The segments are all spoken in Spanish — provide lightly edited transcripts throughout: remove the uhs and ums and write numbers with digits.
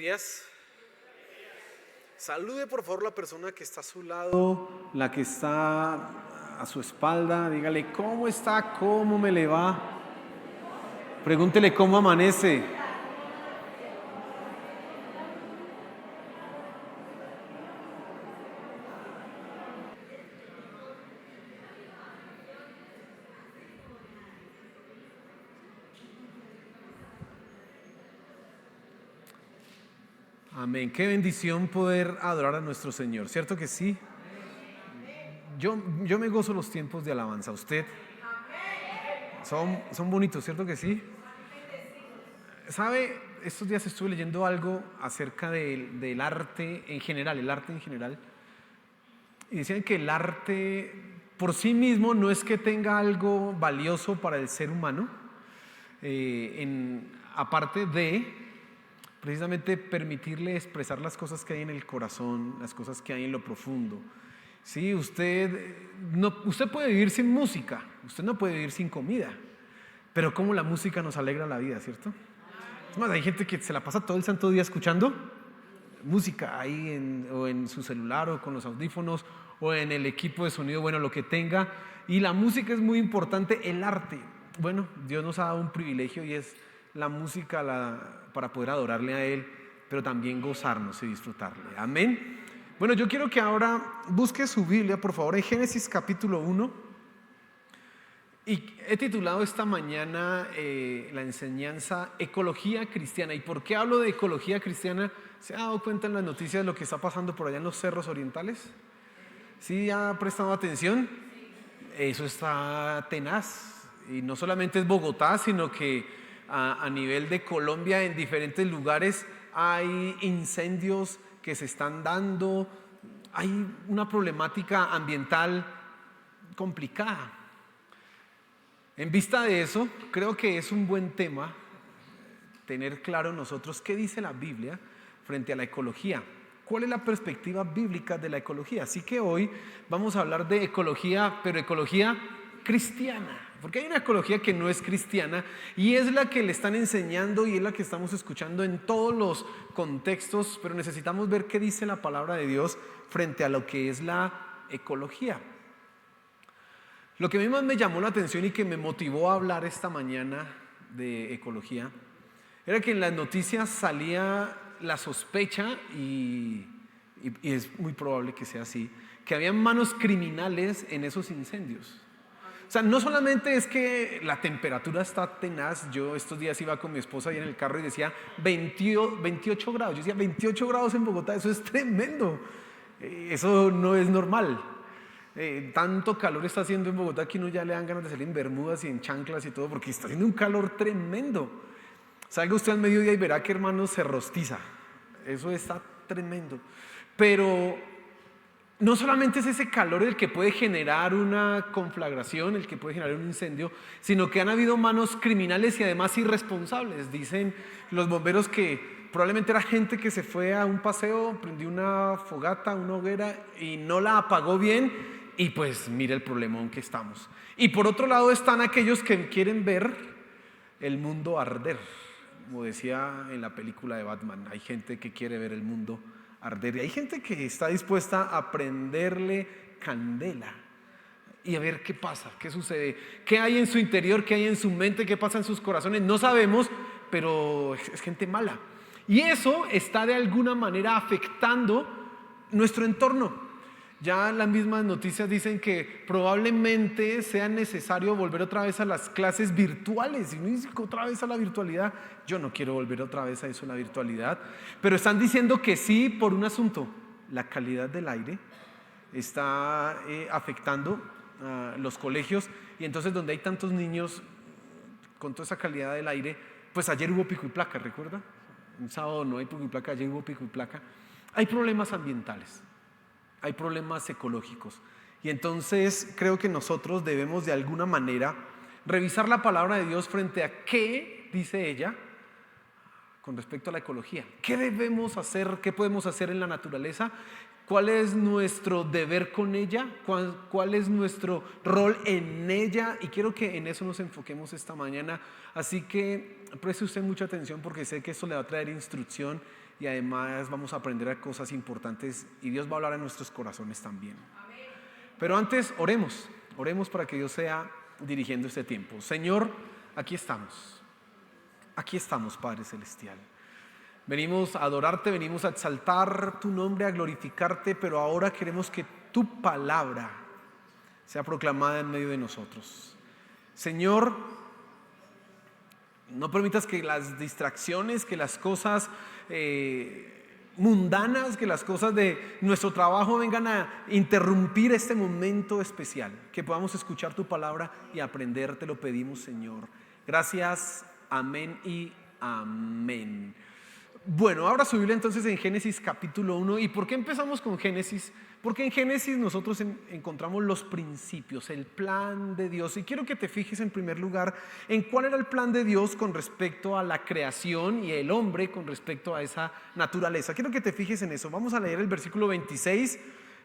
días. Salude por favor la persona que está a su lado, la que está a su espalda. Dígale, ¿cómo está? ¿Cómo me le va? Pregúntele cómo amanece. Amén. Qué bendición poder adorar a nuestro Señor, ¿cierto que sí? Yo me gozo los tiempos de alabanza. ¿Usted? Son bonitos, ¿cierto que sí? ¿Sabe? Estos días estuve leyendo algo acerca del arte en general, el arte en general. Y decían que el arte por sí mismo no es que tenga algo valioso para el ser humano, aparte de precisamente permitirle expresar las cosas que hay en el corazón, las cosas que hay en lo profundo. Sí, usted puede vivir sin música, usted no puede vivir sin comida, pero cómo la música nos alegra la vida, ¿cierto? Es más, hay gente que se la pasa todo el santo día escuchando música ahí o en su celular o con los audífonos o en el equipo de sonido, bueno, lo que tenga. Y la música es muy importante, el arte. Bueno, Dios nos ha dado un privilegio y es la música para poder adorarle a Él, pero también gozarnos y disfrutarle. Amén. Bueno, yo quiero que ahora busque su Biblia, por favor, en Génesis capítulo 1. Y he titulado esta mañana la enseñanza Ecología Cristiana. ¿Y por qué hablo de ecología cristiana? ¿Se ha dado cuenta en las noticias de lo que está pasando por allá en los cerros orientales? ¿Sí ha prestado atención? Eso está tenaz. Y no solamente es Bogotá, sino que a nivel de Colombia, en diferentes lugares hay incendios que se están dando. Hay una problemática ambiental complicada. En vista de eso, creo que es un buen tema tener claro nosotros qué dice la Biblia frente a la ecología. ¿Cuál es la perspectiva bíblica de la ecología? Así que hoy vamos a hablar de ecología, pero ecología cristiana. Porque hay una ecología que no es cristiana y es la que le están enseñando y es la que estamos escuchando en todos los contextos, pero necesitamos ver qué dice la palabra de Dios frente a lo que es la ecología. Lo que a mí más me llamó la atención y que me motivó a hablar esta mañana de ecología era que en las noticias salía la sospecha, y es muy probable que sea así, que había manos criminales en esos incendios. O sea, no solamente es que la temperatura está tenaz. Yo estos días iba con mi esposa ahí en el carro y decía 28 grados. Yo decía 28 grados en Bogotá, eso es tremendo. Eso no es normal. Tanto calor está haciendo en Bogotá que uno ya le dan ganas de salir en bermudas y en chanclas y todo, porque está haciendo un calor tremendo. Salga usted al mediodía y verá que, hermano, se rostiza. Eso está tremendo. Pero no solamente es ese calor el que puede generar una conflagración, el que puede generar un incendio, sino que han habido manos criminales y además irresponsables. Dicen los bomberos que probablemente era gente que se fue a un paseo, prendió una fogata, una hoguera y no la apagó bien. Y pues mire el problemón que estamos. Y por otro lado están aquellos que quieren ver el mundo arder. Como decía en la película de Batman, hay gente que quiere ver el mundo arder. Y hay gente que está dispuesta a prenderle candela y a ver qué pasa, qué sucede, qué hay en su interior, qué hay en su mente, qué pasa en sus corazones. No sabemos, pero es gente mala. Y eso está de alguna manera afectando nuestro entorno. Ya las mismas noticias dicen que probablemente sea necesario volver otra vez a las clases virtuales. Y no dice que otra vez a la virtualidad. Yo no quiero volver otra vez a eso, la virtualidad. Pero están diciendo que sí por un asunto. La calidad del aire está afectando a los colegios. Y entonces donde hay tantos niños con toda esa calidad del aire, pues ayer hubo pico y placa, ¿recuerda? Un sábado no hay pico y placa, ayer hubo pico y placa. Hay problemas ambientales. Hay problemas ecológicos. Y entonces creo que nosotros debemos de alguna manera revisar la palabra de Dios frente a qué dice ella con respecto a la ecología. ¿Qué debemos hacer? ¿Qué podemos hacer en la naturaleza? ¿Cuál es nuestro deber con ella? ¿Cuál es nuestro rol en ella? Y quiero que en eso nos enfoquemos esta mañana. Así que preste usted mucha atención porque sé que esto le va a traer instrucción y además vamos a aprender a cosas importantes y Dios va a hablar a nuestros corazones también. Pero antes oremos para que Dios sea dirigiendo este tiempo. Señor, aquí estamos, Padre Celestial. Venimos a adorarte, venimos a exaltar tu nombre, a glorificarte, pero ahora queremos que tu palabra sea proclamada en medio de nosotros. Señor, no permitas que las distracciones, que las cosas mundanas, que las cosas de nuestro trabajo vengan a interrumpir este momento especial, que podamos escuchar tu palabra y aprender, te lo pedimos, Señor. Gracias, amén y amén. Bueno, abra su Biblia entonces en Génesis capítulo 1. ¿Y por qué empezamos con Génesis? Porque en Génesis nosotros encontramos los principios, el plan de Dios. Y quiero que te fijes en primer lugar en cuál era el plan de Dios con respecto a la creación y el hombre con respecto a esa naturaleza. Quiero que te fijes en eso. Vamos a leer el versículo 26,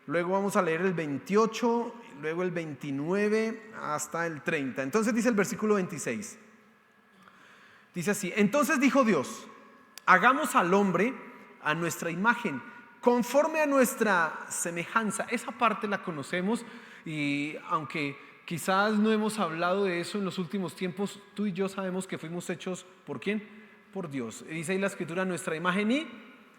luego vamos a leer el 28, luego el 29 hasta el 30. Entonces dice el versículo 26. Dice así: entonces dijo Dios: hagamos al hombre a nuestra imagen, conforme a nuestra semejanza. Esa parte la conocemos y aunque quizás no hemos hablado de eso en los últimos tiempos, tú y yo sabemos que fuimos hechos ¿por quién? Por Dios. Dice ahí la escritura: nuestra imagen y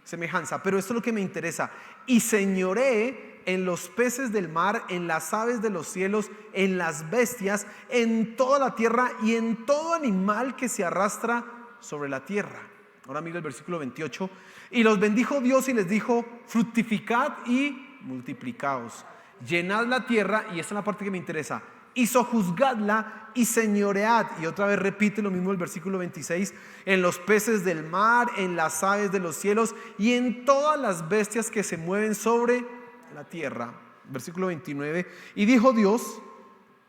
semejanza. Pero esto es lo que me interesa: y señoree en los peces del mar, en las aves de los cielos, en las bestias, en toda la tierra y en todo animal que se arrastra sobre la tierra. Ahora mira el versículo 28. Y los bendijo Dios y les dijo: fructificad y multiplicaos, llenad la tierra, y esta es la parte que me interesa, y sojuzgadla y señoread. Y otra vez repite lo mismo el versículo 26: en los peces del mar, en las aves de los cielos y en todas las bestias que se mueven sobre la tierra. Versículo 29. Y dijo Dios: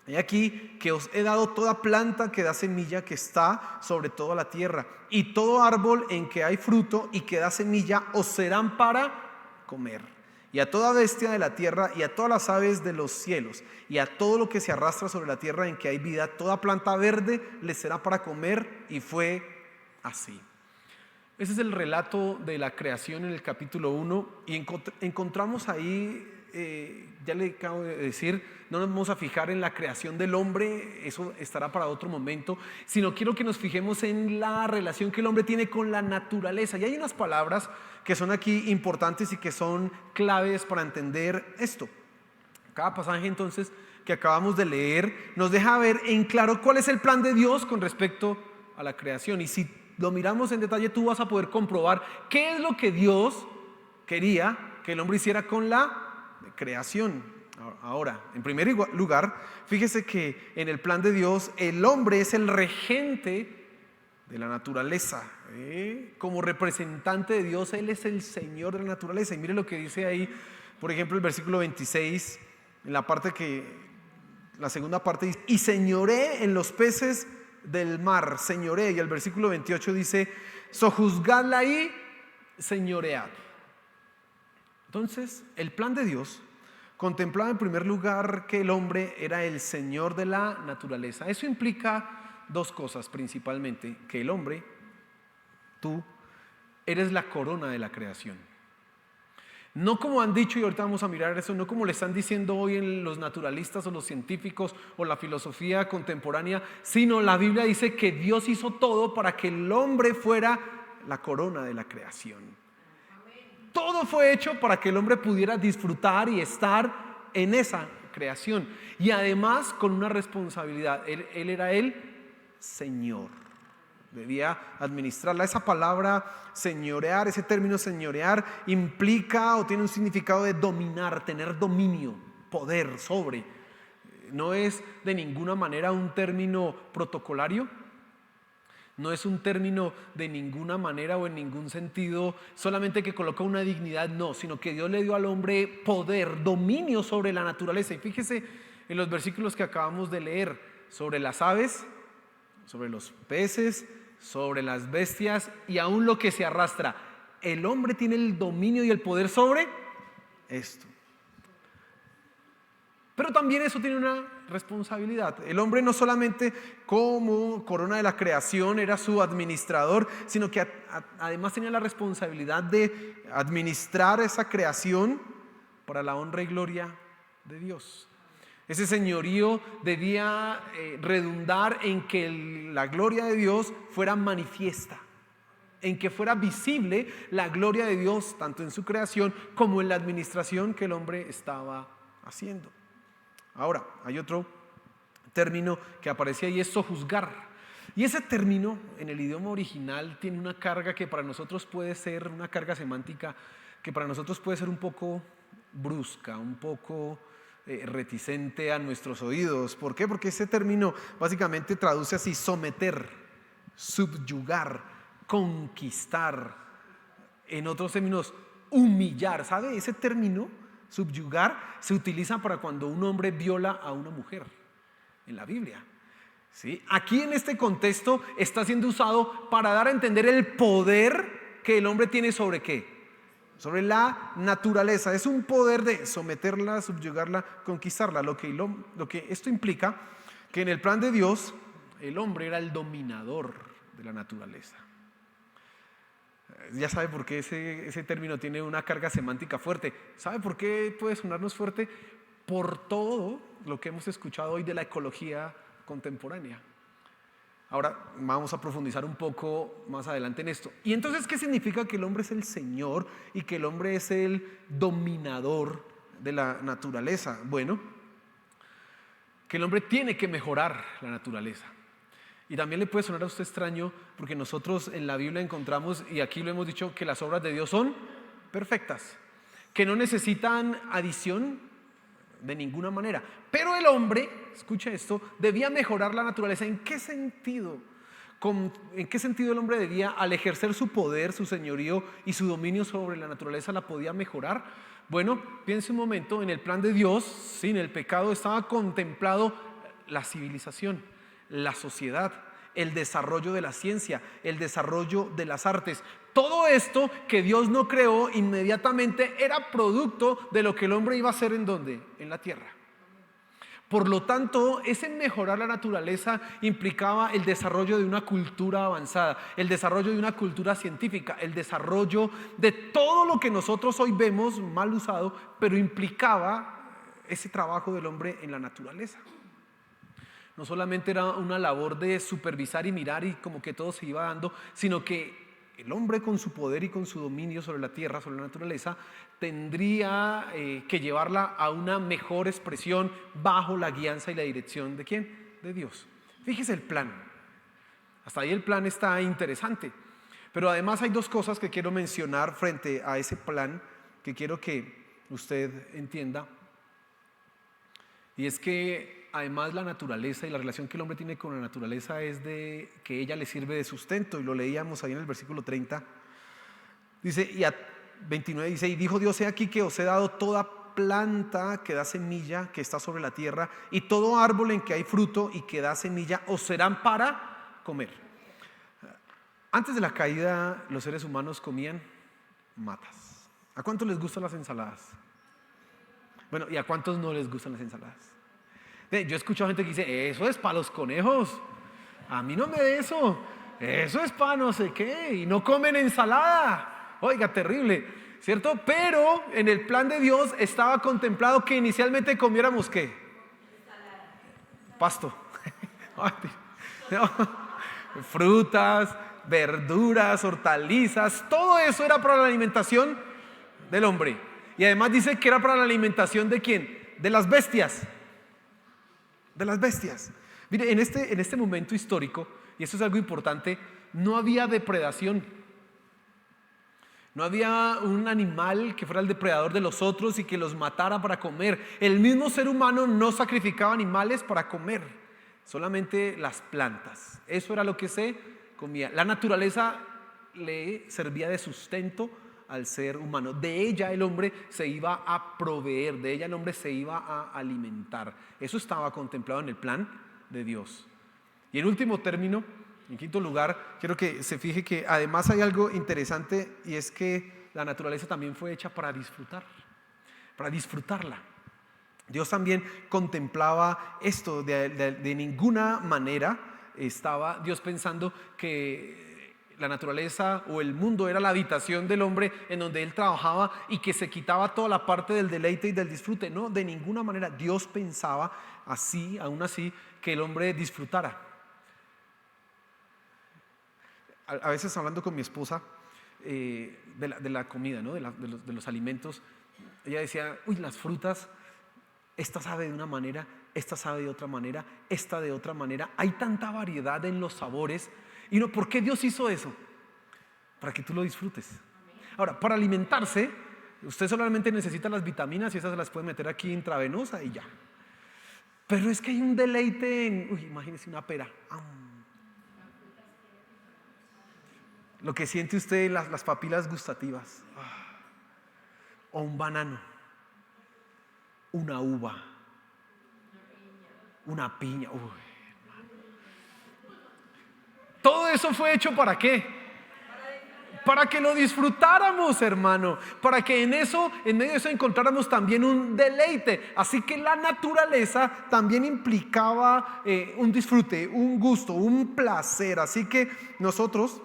he aquí que os he dado toda planta que da semilla que está sobre toda la tierra, y todo árbol en que hay fruto y que da semilla os serán para comer. Y a toda bestia de la tierra y a todas las aves de los cielos y a todo lo que se arrastra sobre la tierra en que hay vida, toda planta verde les será para comer. Y fue así. Ese es el relato de la creación en el capítulo 1 y encontramos ahí, ya le acabo de decir, no nos vamos a fijar en la creación del hombre, eso estará para otro momento, sino quiero que nos fijemos en la relación que el hombre tiene con la naturaleza. Y hay unas palabras que son aquí importantes y que son claves para entender esto. Cada pasaje entonces que acabamos de leer nos deja ver en claro cuál es el plan de Dios con respecto a la creación. Y si lo miramos en detalle, tú vas a poder comprobar qué es lo que Dios quería que el hombre hiciera con la creación. Ahora, en primer lugar, fíjese que en el plan de Dios el hombre es el regente de la naturaleza, como representante de Dios. Él es el Señor de la naturaleza. Y mire lo que dice ahí, por ejemplo, el versículo 26, en la segunda parte dice: y señoree en los peces del mar, señoree. Y el versículo 28 dice: sojuzgadla y señoread. Entonces, el plan de Dios contemplaba en primer lugar que el hombre era el Señor de la naturaleza. Eso implica dos cosas principalmente: que el hombre, tú, eres la corona de la creación. No como han dicho, y ahorita vamos a mirar eso, no como le están diciendo hoy en los naturalistas o los científicos o la filosofía contemporánea, sino la Biblia dice que Dios hizo todo para que el hombre fuera la corona de la creación. Todo fue hecho para que el hombre pudiera disfrutar y estar en esa creación. Y además con una responsabilidad. Él era el Señor. Debía administrarla. Esa palabra señorear, ese término señorear, implica o tiene un significado de dominar, tener dominio, poder sobre. No es de ninguna manera un término protocolario. No es un término de ninguna manera o en ningún sentido solamente que coloca una dignidad, no, sino que Dios le dio al hombre poder, dominio sobre la naturaleza. Y fíjese en los versículos que acabamos de leer, sobre las aves, sobre los peces, sobre las bestias y aún lo que se arrastra. El hombre tiene el dominio y el poder sobre esto. Pero también eso tiene una responsabilidad. El hombre no solamente como corona de la creación era su administrador, sino que además tenía la responsabilidad de administrar esa creación para la honra y gloria de Dios. Ese señorío debía redundar en que la gloria de Dios fuera manifiesta, en que fuera visible la gloria de Dios tanto en su creación como en la administración que el hombre estaba haciendo. Ahora, hay otro término que aparece ahí, es sojuzgar. Y ese término en el idioma original tiene una carga que para nosotros puede ser, una carga semántica que para nosotros puede ser un poco brusca, un poco reticente a nuestros oídos. ¿Por qué? Porque ese término básicamente traduce así: someter, subyugar, conquistar. En otros términos, humillar. ¿Sabe? Ese término, subyugar, se utiliza para cuando un hombre viola a una mujer en la Biblia. ¿Sí? Aquí en este contexto está siendo usado para dar a entender el poder que el hombre tiene sobre ¿qué? Sobre la naturaleza. Es un poder de someterla, subyugarla, conquistarla. Lo que esto implica que en el plan de Dios el hombre era el dominador de la naturaleza. Ya sabe por qué ese término tiene una carga semántica fuerte. ¿Sabe por qué puede sonarnos fuerte? Por todo lo que hemos escuchado hoy de la ecología contemporánea. Ahora vamos a profundizar un poco más adelante en esto. ¿Y entonces qué significa que el hombre es el Señor y que el hombre es el dominador de la naturaleza? Bueno, que el hombre tiene que mejorar la naturaleza. Y también le puede sonar a usted extraño porque nosotros en la Biblia encontramos, y aquí lo hemos dicho, que las obras de Dios son perfectas, que no necesitan adición de ninguna manera. Pero el hombre, escuche esto, debía mejorar la naturaleza. ¿En qué sentido? ¿En qué sentido el hombre debía, al ejercer su poder, su señorío y su dominio sobre la naturaleza, la podía mejorar? Bueno, piense un momento, en el plan de Dios, sin el pecado, estaba contemplado la civilización, la sociedad, el desarrollo de la ciencia, el desarrollo de las artes. Todo esto que Dios no creó inmediatamente era producto de lo que el hombre iba a hacer. ¿En dónde? En la tierra. Por lo tanto, ese mejorar la naturaleza implicaba el desarrollo de una cultura avanzada, el desarrollo de una cultura científica, el desarrollo de todo lo que nosotros hoy vemos mal usado, pero implicaba ese trabajo del hombre en la naturaleza. No solamente era una labor de supervisar y mirar y como que todo se iba dando, sino que el hombre con su poder y con su dominio sobre la tierra, sobre la naturaleza, tendría que llevarla a una mejor expresión bajo la guianza y la dirección ¿de quién? De Dios. Fíjese el plan. Hasta ahí el plan está interesante. Pero además hay dos cosas que quiero mencionar frente a ese plan que quiero que usted entienda. Y es que además la naturaleza y la relación que el hombre tiene con la naturaleza es de que ella le sirve de sustento, y lo leíamos ahí en el versículo 30. Dice, y a 29 dice: y dijo Dios: he aquí que os he dado toda planta que da semilla que está sobre la tierra, y todo árbol en que hay fruto y que da semilla os serán para comer. Antes de la caída los seres humanos comían matas. ¿A cuántos les gustan las ensaladas? Bueno, ¿y a cuántos no les gustan las ensaladas? Yo he escuchado gente que dice: eso es para los conejos, a mí no me dé eso es para no sé qué, y no comen ensalada. Oiga, terrible, ¿cierto? Pero en el plan de Dios estaba contemplado que inicialmente comiéramos ¿qué? Pasto. Frutas, verduras, hortalizas, todo eso era para la alimentación del hombre. Y además dice que era para la alimentación ¿de quién? De las bestias. De las bestias. Mire, en este momento histórico, y esto es algo importante, no había depredación. No había un animal que fuera el depredador de los otros y que los matara para comer. El mismo ser humano no sacrificaba animales para comer, solamente las plantas. Eso era lo que se comía. La naturaleza le servía de sustento al ser humano. De ella el hombre se iba a proveer, de ella el hombre se iba a alimentar. Eso estaba contemplado en el plan de Dios. Y en último término, en quinto lugar, quiero que se fije que además hay algo interesante, y es que la naturaleza también fue hecha para disfrutarla. Dios también contemplaba esto, de ninguna manera estaba Dios pensando que la naturaleza o el mundo era la habitación del hombre en donde él trabajaba y que se quitaba toda la parte del deleite y del disfrute. No, de ninguna manera. Dios pensaba así, aún así, que el hombre disfrutara. A veces hablando con mi esposa de la comida, ¿no? de los alimentos, ella decía, uy, las frutas, esta sabe de una manera, esta sabe de otra manera, esta de otra manera. Hay tanta variedad en los sabores. Y no, ¿por qué Dios hizo eso? Para que tú lo disfrutes. Ahora, para alimentarse, usted solamente necesita las vitaminas y esas se las puede meter aquí intravenosa y ya. Pero es que hay un deleite en, uy, imagínese una pera. Lo que siente usted, las papilas gustativas. O un banano, una uva, una piña. Uy. Todo eso fue hecho ¿para qué? Para que lo disfrutáramos, hermano. Para que en medio de eso encontráramos también un deleite. Así que la naturaleza también implicaba un disfrute, un gusto, un placer. Así que nosotros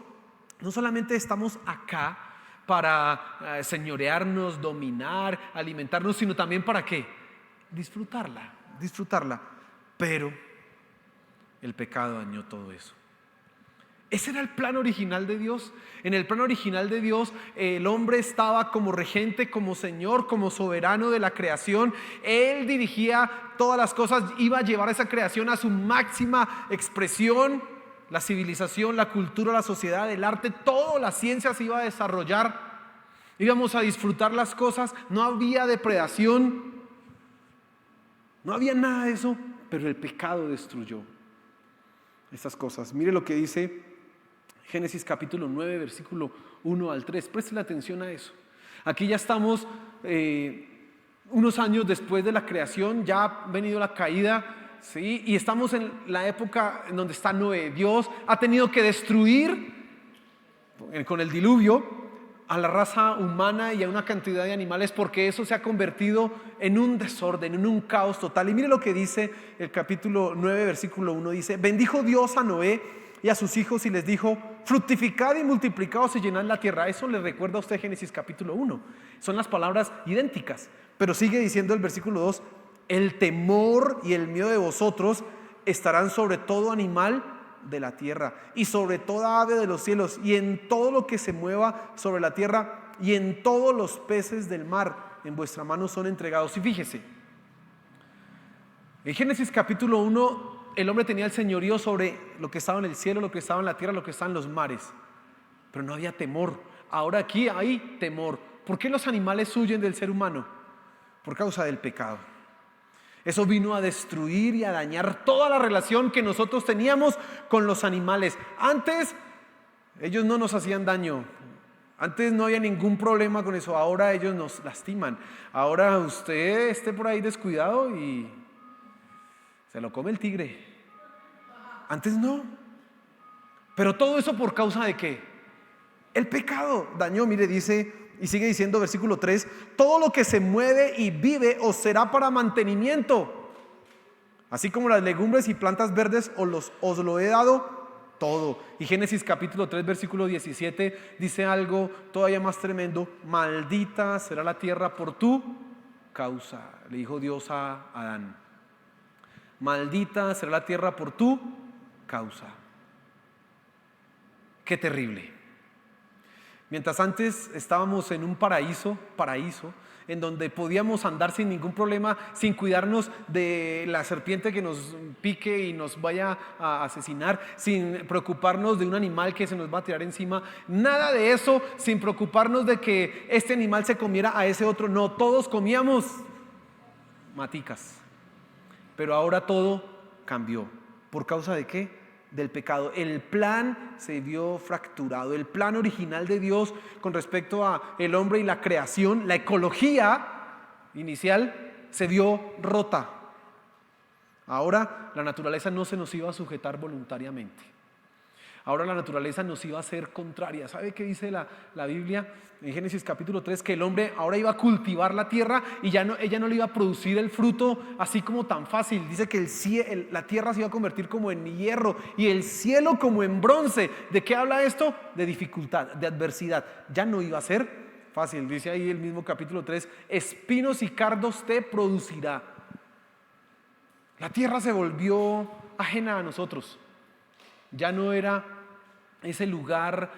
no solamente estamos acá para señorearnos, dominar, alimentarnos, sino también ¿para qué? Disfrutarla. Pero el pecado dañó todo eso. Ese era el plan original de Dios. En el plan original de Dios, el hombre estaba como regente, como señor, como soberano de la creación. Él dirigía todas las cosas, iba a llevar esa creación a su máxima expresión. La civilización, la cultura, la sociedad, el arte, toda la ciencia se iba a desarrollar. Íbamos a disfrutar las cosas. No había depredación, no había nada de eso, pero el pecado destruyó estas cosas. Mire lo que dice Génesis capítulo 9, versículo 1 al 3. Presten atención a eso. Aquí ya estamos unos años después de la creación, ya ha venido la caída, ¿sí? Y estamos en la época en donde está Noé. Dios ha tenido que destruir con el diluvio a la raza humana y a una cantidad de animales, porque eso se ha convertido en un desorden, en un caos total. Y mire lo que dice el capítulo 9, versículo 1, dice: bendijo Dios a Noé y a sus hijos y les dijo: fructificad y multiplicaos y llenad la tierra. Eso le recuerda a usted Génesis capítulo 1. Son las palabras idénticas, pero sigue diciendo el versículo 2: el temor y el miedo de vosotros estarán sobre todo animal de la tierra y sobre toda ave de los cielos y en todo lo que se mueva sobre la tierra y en todos los peces del mar en vuestra mano son entregados. Y fíjese, en Génesis capítulo 1 el hombre tenía el señorío sobre lo que estaba en el cielo, lo que estaba en la tierra, lo que estaba en los mares, pero no había temor. Ahora aquí hay temor. ¿Por qué los animales huyen del ser humano? Por causa del pecado. Eso vino a destruir y a dañar toda la relación que nosotros teníamos con los animales. Antes ellos no nos hacían daño, antes no había ningún problema con eso. Ahora ellos nos lastiman. Ahora usted esté por ahí descuidado y se lo come el tigre. Antes no. Pero todo eso ¿por causa de qué? El pecado dañó. Mire, dice, y sigue diciendo versículo 3: todo lo que se mueve y vive os será para mantenimiento, así como las legumbres y plantas verdes os lo he dado todo. Y Génesis capítulo 3 versículo 17 dice algo todavía más tremendo: maldita será la tierra por tu causa. Le dijo Dios a Adán: maldita será la tierra por tu causa. Qué terrible. Mientras antes estábamos en un paraíso, en donde podíamos andar sin ningún problema, sin cuidarnos de la serpiente que nos pique y nos vaya a asesinar, sin preocuparnos de un animal que se nos va a tirar encima, nada de eso, sin preocuparnos de que este animal se comiera a ese otro. No, todos comíamos maticas. Pero ahora todo cambió. ¿Por causa de qué? Del pecado. El plan se vio fracturado. El plan original de Dios con respecto a el hombre y la creación, la ecología inicial, se vio rota. Ahora la naturaleza no se nos iba a sujetar voluntariamente. Ahora la naturaleza nos iba a ser contraria. ¿Sabe qué dice la Biblia en Génesis capítulo 3? Que el hombre ahora iba a cultivar la tierra y ella no le iba a producir el fruto así como tan fácil. Dice que la tierra se iba a convertir como en hierro y el cielo como en bronce. ¿De qué habla esto? De dificultad, de adversidad. Ya no iba a ser fácil. Dice ahí el mismo capítulo 3, espinos y cardos te producirá. La tierra se volvió ajena a nosotros. Ya no era ese lugar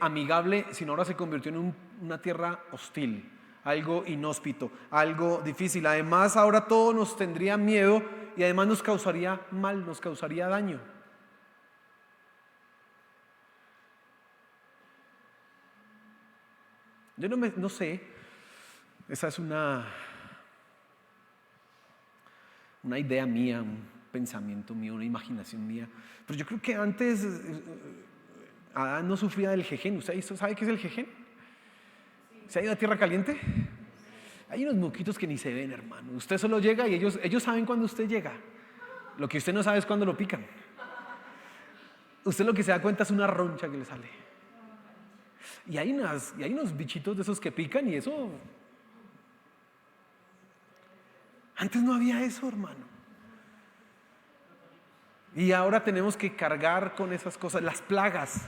amigable, sino ahora se convirtió en una tierra hostil, algo inhóspito, algo difícil. Además, ahora todo nos tendría miedo y además nos causaría mal, nos causaría daño. Yo no sé, esa es una idea mía, un pensamiento mío, una imaginación mía. Pero yo creo que antes Adán no sufría del jején. ¿Usted sabe qué es el jején? ¿Se ha ido a tierra caliente? Hay unos moquitos que ni se ven, hermano. Usted solo llega y ellos saben cuando usted llega. Lo que usted no sabe es cuando lo pican. Usted lo que se da cuenta es una roncha que le sale. Y hay unos bichitos de esos que pican y eso... Antes no había eso, hermano. Y ahora tenemos que cargar con esas cosas, las plagas,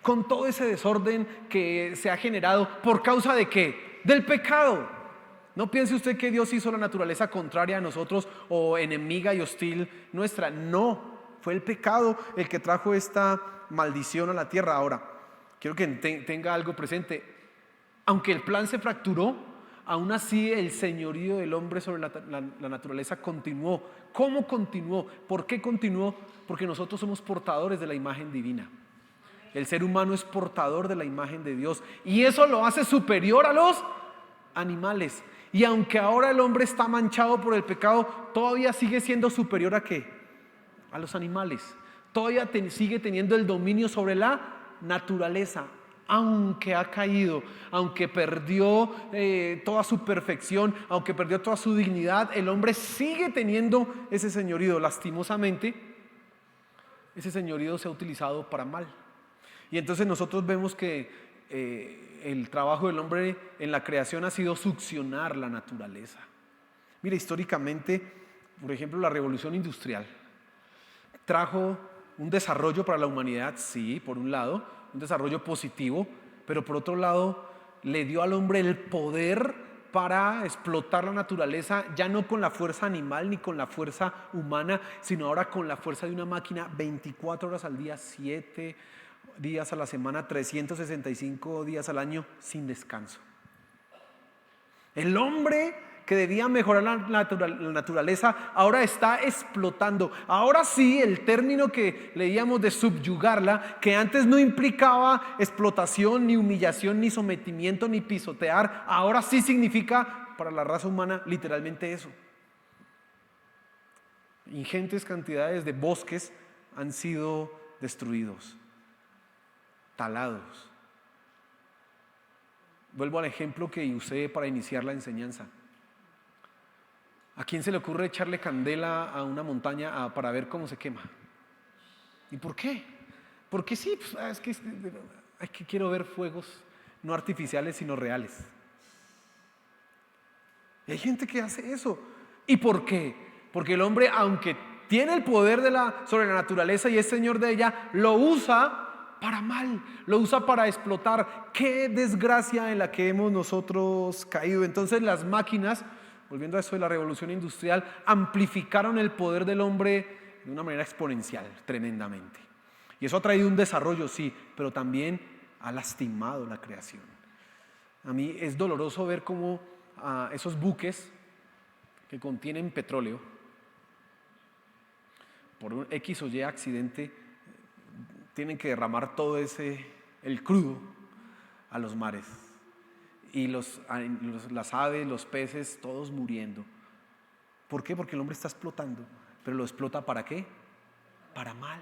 con todo ese desorden que se ha generado. ¿Por causa de qué? Del pecado. No piense usted que Dios hizo la naturaleza contraria a nosotros o enemiga y hostil nuestra. No, fue el pecado el que trajo esta maldición a la tierra. Ahora, quiero que tenga algo presente. Aunque el plan se fracturó, aún así el señorío del hombre sobre la naturaleza continuó. ¿Cómo continuó? ¿Por qué continuó? Porque nosotros somos portadores de la imagen divina. El ser humano es portador de la imagen de Dios y eso lo hace superior a los animales. Y aunque ahora el hombre está manchado por el pecado, todavía sigue siendo superior ¿a qué? A los animales. Todavía sigue teniendo el dominio sobre la naturaleza. Aunque ha caído, aunque perdió toda su perfección, aunque perdió toda su dignidad, el hombre sigue teniendo ese señorío. Lastimosamente, ese señorío se ha utilizado para mal. Y entonces nosotros vemos que el trabajo del hombre en la creación ha sido succionar la naturaleza. Mira, históricamente, por ejemplo, la revolución industrial trajo un desarrollo para la humanidad, sí, por un lado, un desarrollo positivo, pero por otro lado le dio al hombre el poder para explotar la naturaleza, ya no con la fuerza animal ni con la fuerza humana, sino ahora con la fuerza de una máquina 24 horas al día, 7 días a la semana, 365 días al año, sin descanso. El hombre que debía mejorar la naturaleza ahora está explotando. Ahora sí, el término que leíamos de subyugarla, que antes no implicaba explotación, ni humillación, ni sometimiento, ni pisotear, ahora sí significa para la raza humana literalmente eso. Ingentes cantidades de bosques han sido destruidos, talados. Vuelvo al ejemplo que usé para iniciar la enseñanza. ¿A quién se le ocurre echarle candela a una montaña para ver cómo se quema? ¿Y por qué? Porque sí, pues, es que quiero ver fuegos no artificiales sino reales. Y hay gente que hace eso. ¿Y por qué? Porque el hombre, aunque tiene el poder sobre la naturaleza y es señor de ella, lo usa para mal, lo usa para explotar. Qué desgracia en la que hemos nosotros caído. Entonces las máquinas, volviendo a eso de la revolución industrial, amplificaron el poder del hombre de una manera exponencial, tremendamente. Y eso ha traído un desarrollo, sí, pero también ha lastimado la creación. A mí es doloroso ver cómo esos buques que contienen petróleo, por un X o Y accidente, tienen que derramar todo el crudo a los mares. Y las aves, los peces, todos muriendo. ¿Por qué? Porque el hombre está explotando. ¿Pero lo explota para qué? Para mal.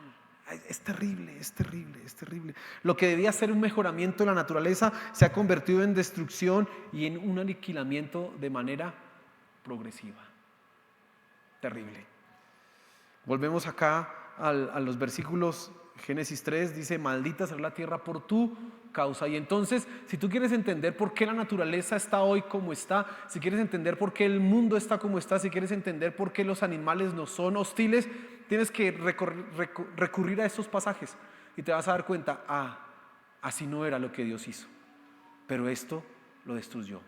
Es terrible, es terrible, es terrible. Lo que debía ser un mejoramiento de la naturaleza se ha convertido en destrucción y en un aniquilamiento de manera progresiva. Terrible. Volvemos acá a los versículos Génesis 3 dice: maldita será la tierra por tu causa. Y entonces, si tú quieres entender por qué la naturaleza está hoy como está, si quieres entender por qué el mundo está como está, si quieres entender por qué los animales no son hostiles, tienes que recurrir a estos pasajes y te vas a dar cuenta: así no era lo que Dios hizo, pero esto lo destruyó.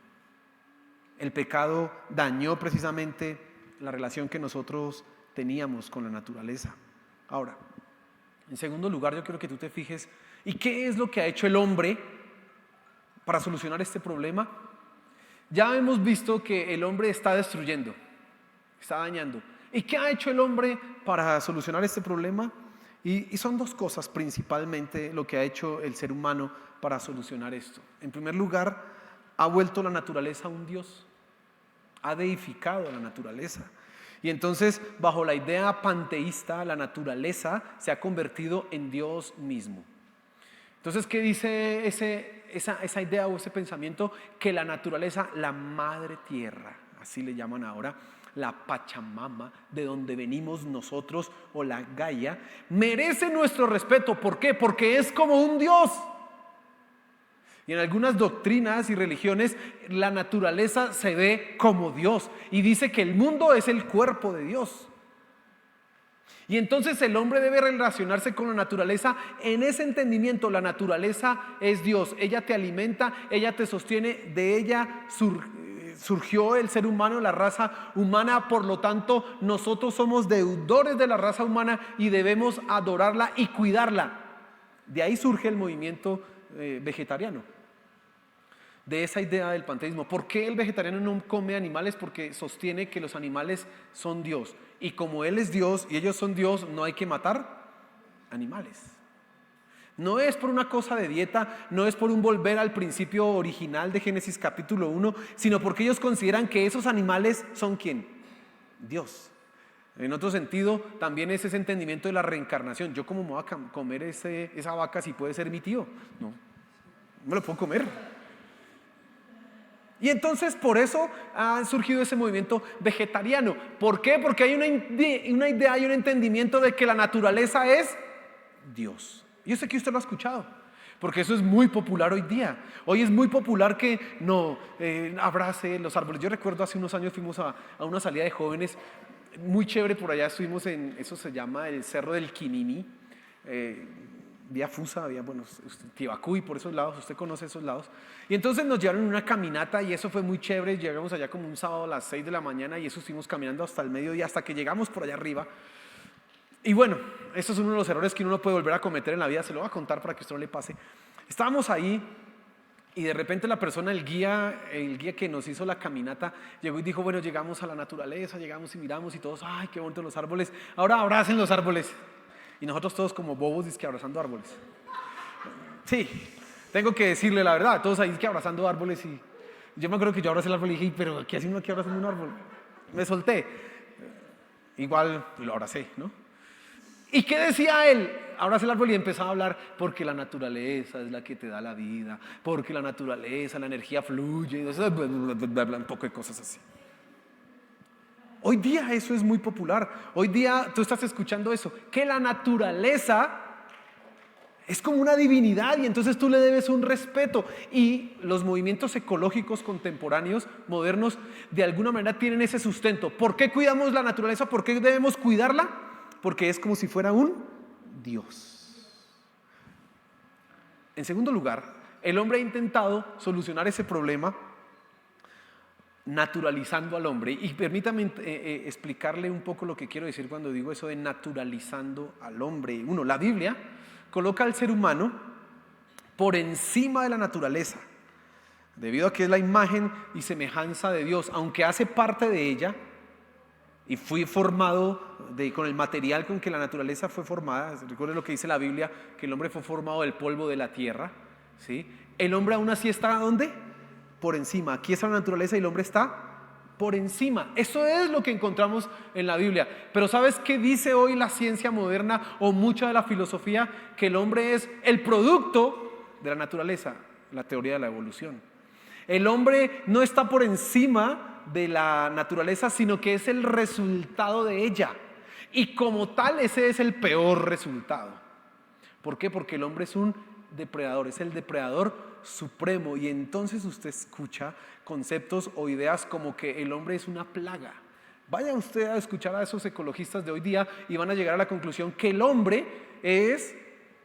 El pecado dañó precisamente la relación que nosotros teníamos con la naturaleza. Ahora, en segundo lugar, yo quiero que tú te fijes: ¿y qué es lo que ha hecho el hombre para solucionar este problema? Ya hemos visto que el hombre está destruyendo, está dañando. ¿Y qué ha hecho el hombre para solucionar este problema? Y son dos cosas principalmente lo que ha hecho el ser humano para solucionar esto. En primer lugar, ha vuelto la naturaleza un Dios, ha deificado la naturaleza. Y entonces, bajo la idea panteísta, la naturaleza se ha convertido en Dios mismo. Entonces, ¿qué dice esa idea o ese pensamiento? Que la naturaleza, la madre tierra, así le llaman ahora, la Pachamama, de donde venimos nosotros, o la Gaia, merece nuestro respeto. ¿Por qué? Porque es como un Dios. Y en algunas doctrinas y religiones la naturaleza se ve como Dios y dice que el mundo es el cuerpo de Dios. Y entonces el hombre debe relacionarse con la naturaleza en ese entendimiento. La naturaleza es Dios, ella te alimenta, ella te sostiene, de ella surgió el ser humano, la raza humana. Por lo tanto, nosotros somos deudores de la raza humana y debemos adorarla y cuidarla. De ahí surge el movimiento vegetariano, de esa idea del panteísmo. ¿Por qué el vegetariano no come animales? Porque sostiene que los animales son Dios, y como Él es Dios y ellos son Dios, no hay que matar animales. No es por una cosa de dieta, no es por un volver al principio original de Génesis capítulo 1, sino porque ellos consideran que esos animales son ¿quién? Dios. En otro sentido, también es ese entendimiento de la reencarnación. Yo, ¿cómo me voy a comer esa vaca si puede ser mi tío? No me lo puedo comer. Y entonces por eso ha surgido ese movimiento vegetariano. ¿Por qué? Porque hay una idea y un entendimiento de que la naturaleza es Dios. Yo sé que usted lo ha escuchado, porque eso es muy popular hoy día. Hoy es muy popular que no abrace los árboles. Yo recuerdo hace unos años fuimos a una salida de jóvenes muy chévere por allá. Estuvimos en, eso se llama el Cerro del Quinini, vía Fusa, vía, bueno, Tibacuy, por esos lados. Usted conoce esos lados. Y entonces nos llevaron en una caminata y eso fue muy chévere. Llegamos allá como un sábado a las 6 de la mañana y eso estuvimos caminando hasta el mediodía, hasta que llegamos por allá arriba. Y bueno, eso es uno de los errores que uno no puede volver a cometer en la vida. Se lo voy a contar para que esto no le pase. Estábamos ahí y de repente la persona, el guía que nos hizo la caminata, llegó y dijo: bueno, llegamos a la naturaleza, llegamos y miramos y todos, ay, qué bonitos los árboles, ahora abracen los árboles. Y nosotros todos como bobos, dizque abrazando árboles. Sí, tengo que decirle la verdad, todos ahí dizque abrazando árboles. Y yo me acuerdo que yo abracé el árbol y dije: pero ¿qué hace uno aquí abrazando un árbol? Me solté. Igual lo abracé, ¿no? ¿Y qué decía él? Abracé el árbol y empezaba a hablar: porque la naturaleza es la que te da la vida, porque la naturaleza, la energía fluye, un poco de cosas así. Hoy día eso es muy popular. Hoy día tú estás escuchando eso, que la naturaleza es como una divinidad y entonces tú le debes un respeto. Y los movimientos ecológicos contemporáneos, modernos, de alguna manera tienen ese sustento. ¿Por qué cuidamos la naturaleza? ¿Por qué debemos cuidarla? Porque es como si fuera un Dios. En segundo lugar, el hombre ha intentado solucionar ese problema naturalizando al hombre. Y permítame explicarle un poco lo que quiero decir cuando digo eso de naturalizando al hombre. Uno, la Biblia coloca al ser humano por encima de la naturaleza, debido a que es la imagen y semejanza de Dios, aunque hace parte de ella y fue formado con el material con que la naturaleza fue formada. Recuerden lo que dice la Biblia, que el hombre fue formado del polvo de la tierra, ¿sí? El hombre aún así está ¿dónde? Por encima. Aquí está la naturaleza y el hombre está por encima. Eso es lo que encontramos en la Biblia. Pero ¿sabes qué dice hoy la ciencia moderna o mucha de la filosofía? Que el hombre es el producto de la naturaleza, la teoría de la evolución. El hombre no está por encima de la naturaleza, sino que es el resultado de ella. Y como tal, ese es el peor resultado. ¿Por qué? Porque el hombre es un depredador, es el depredador supremo. Y entonces usted escucha conceptos o ideas como que el hombre es una plaga. Vaya usted a escuchar a esos ecologistas de hoy día y van a llegar a la conclusión que el hombre es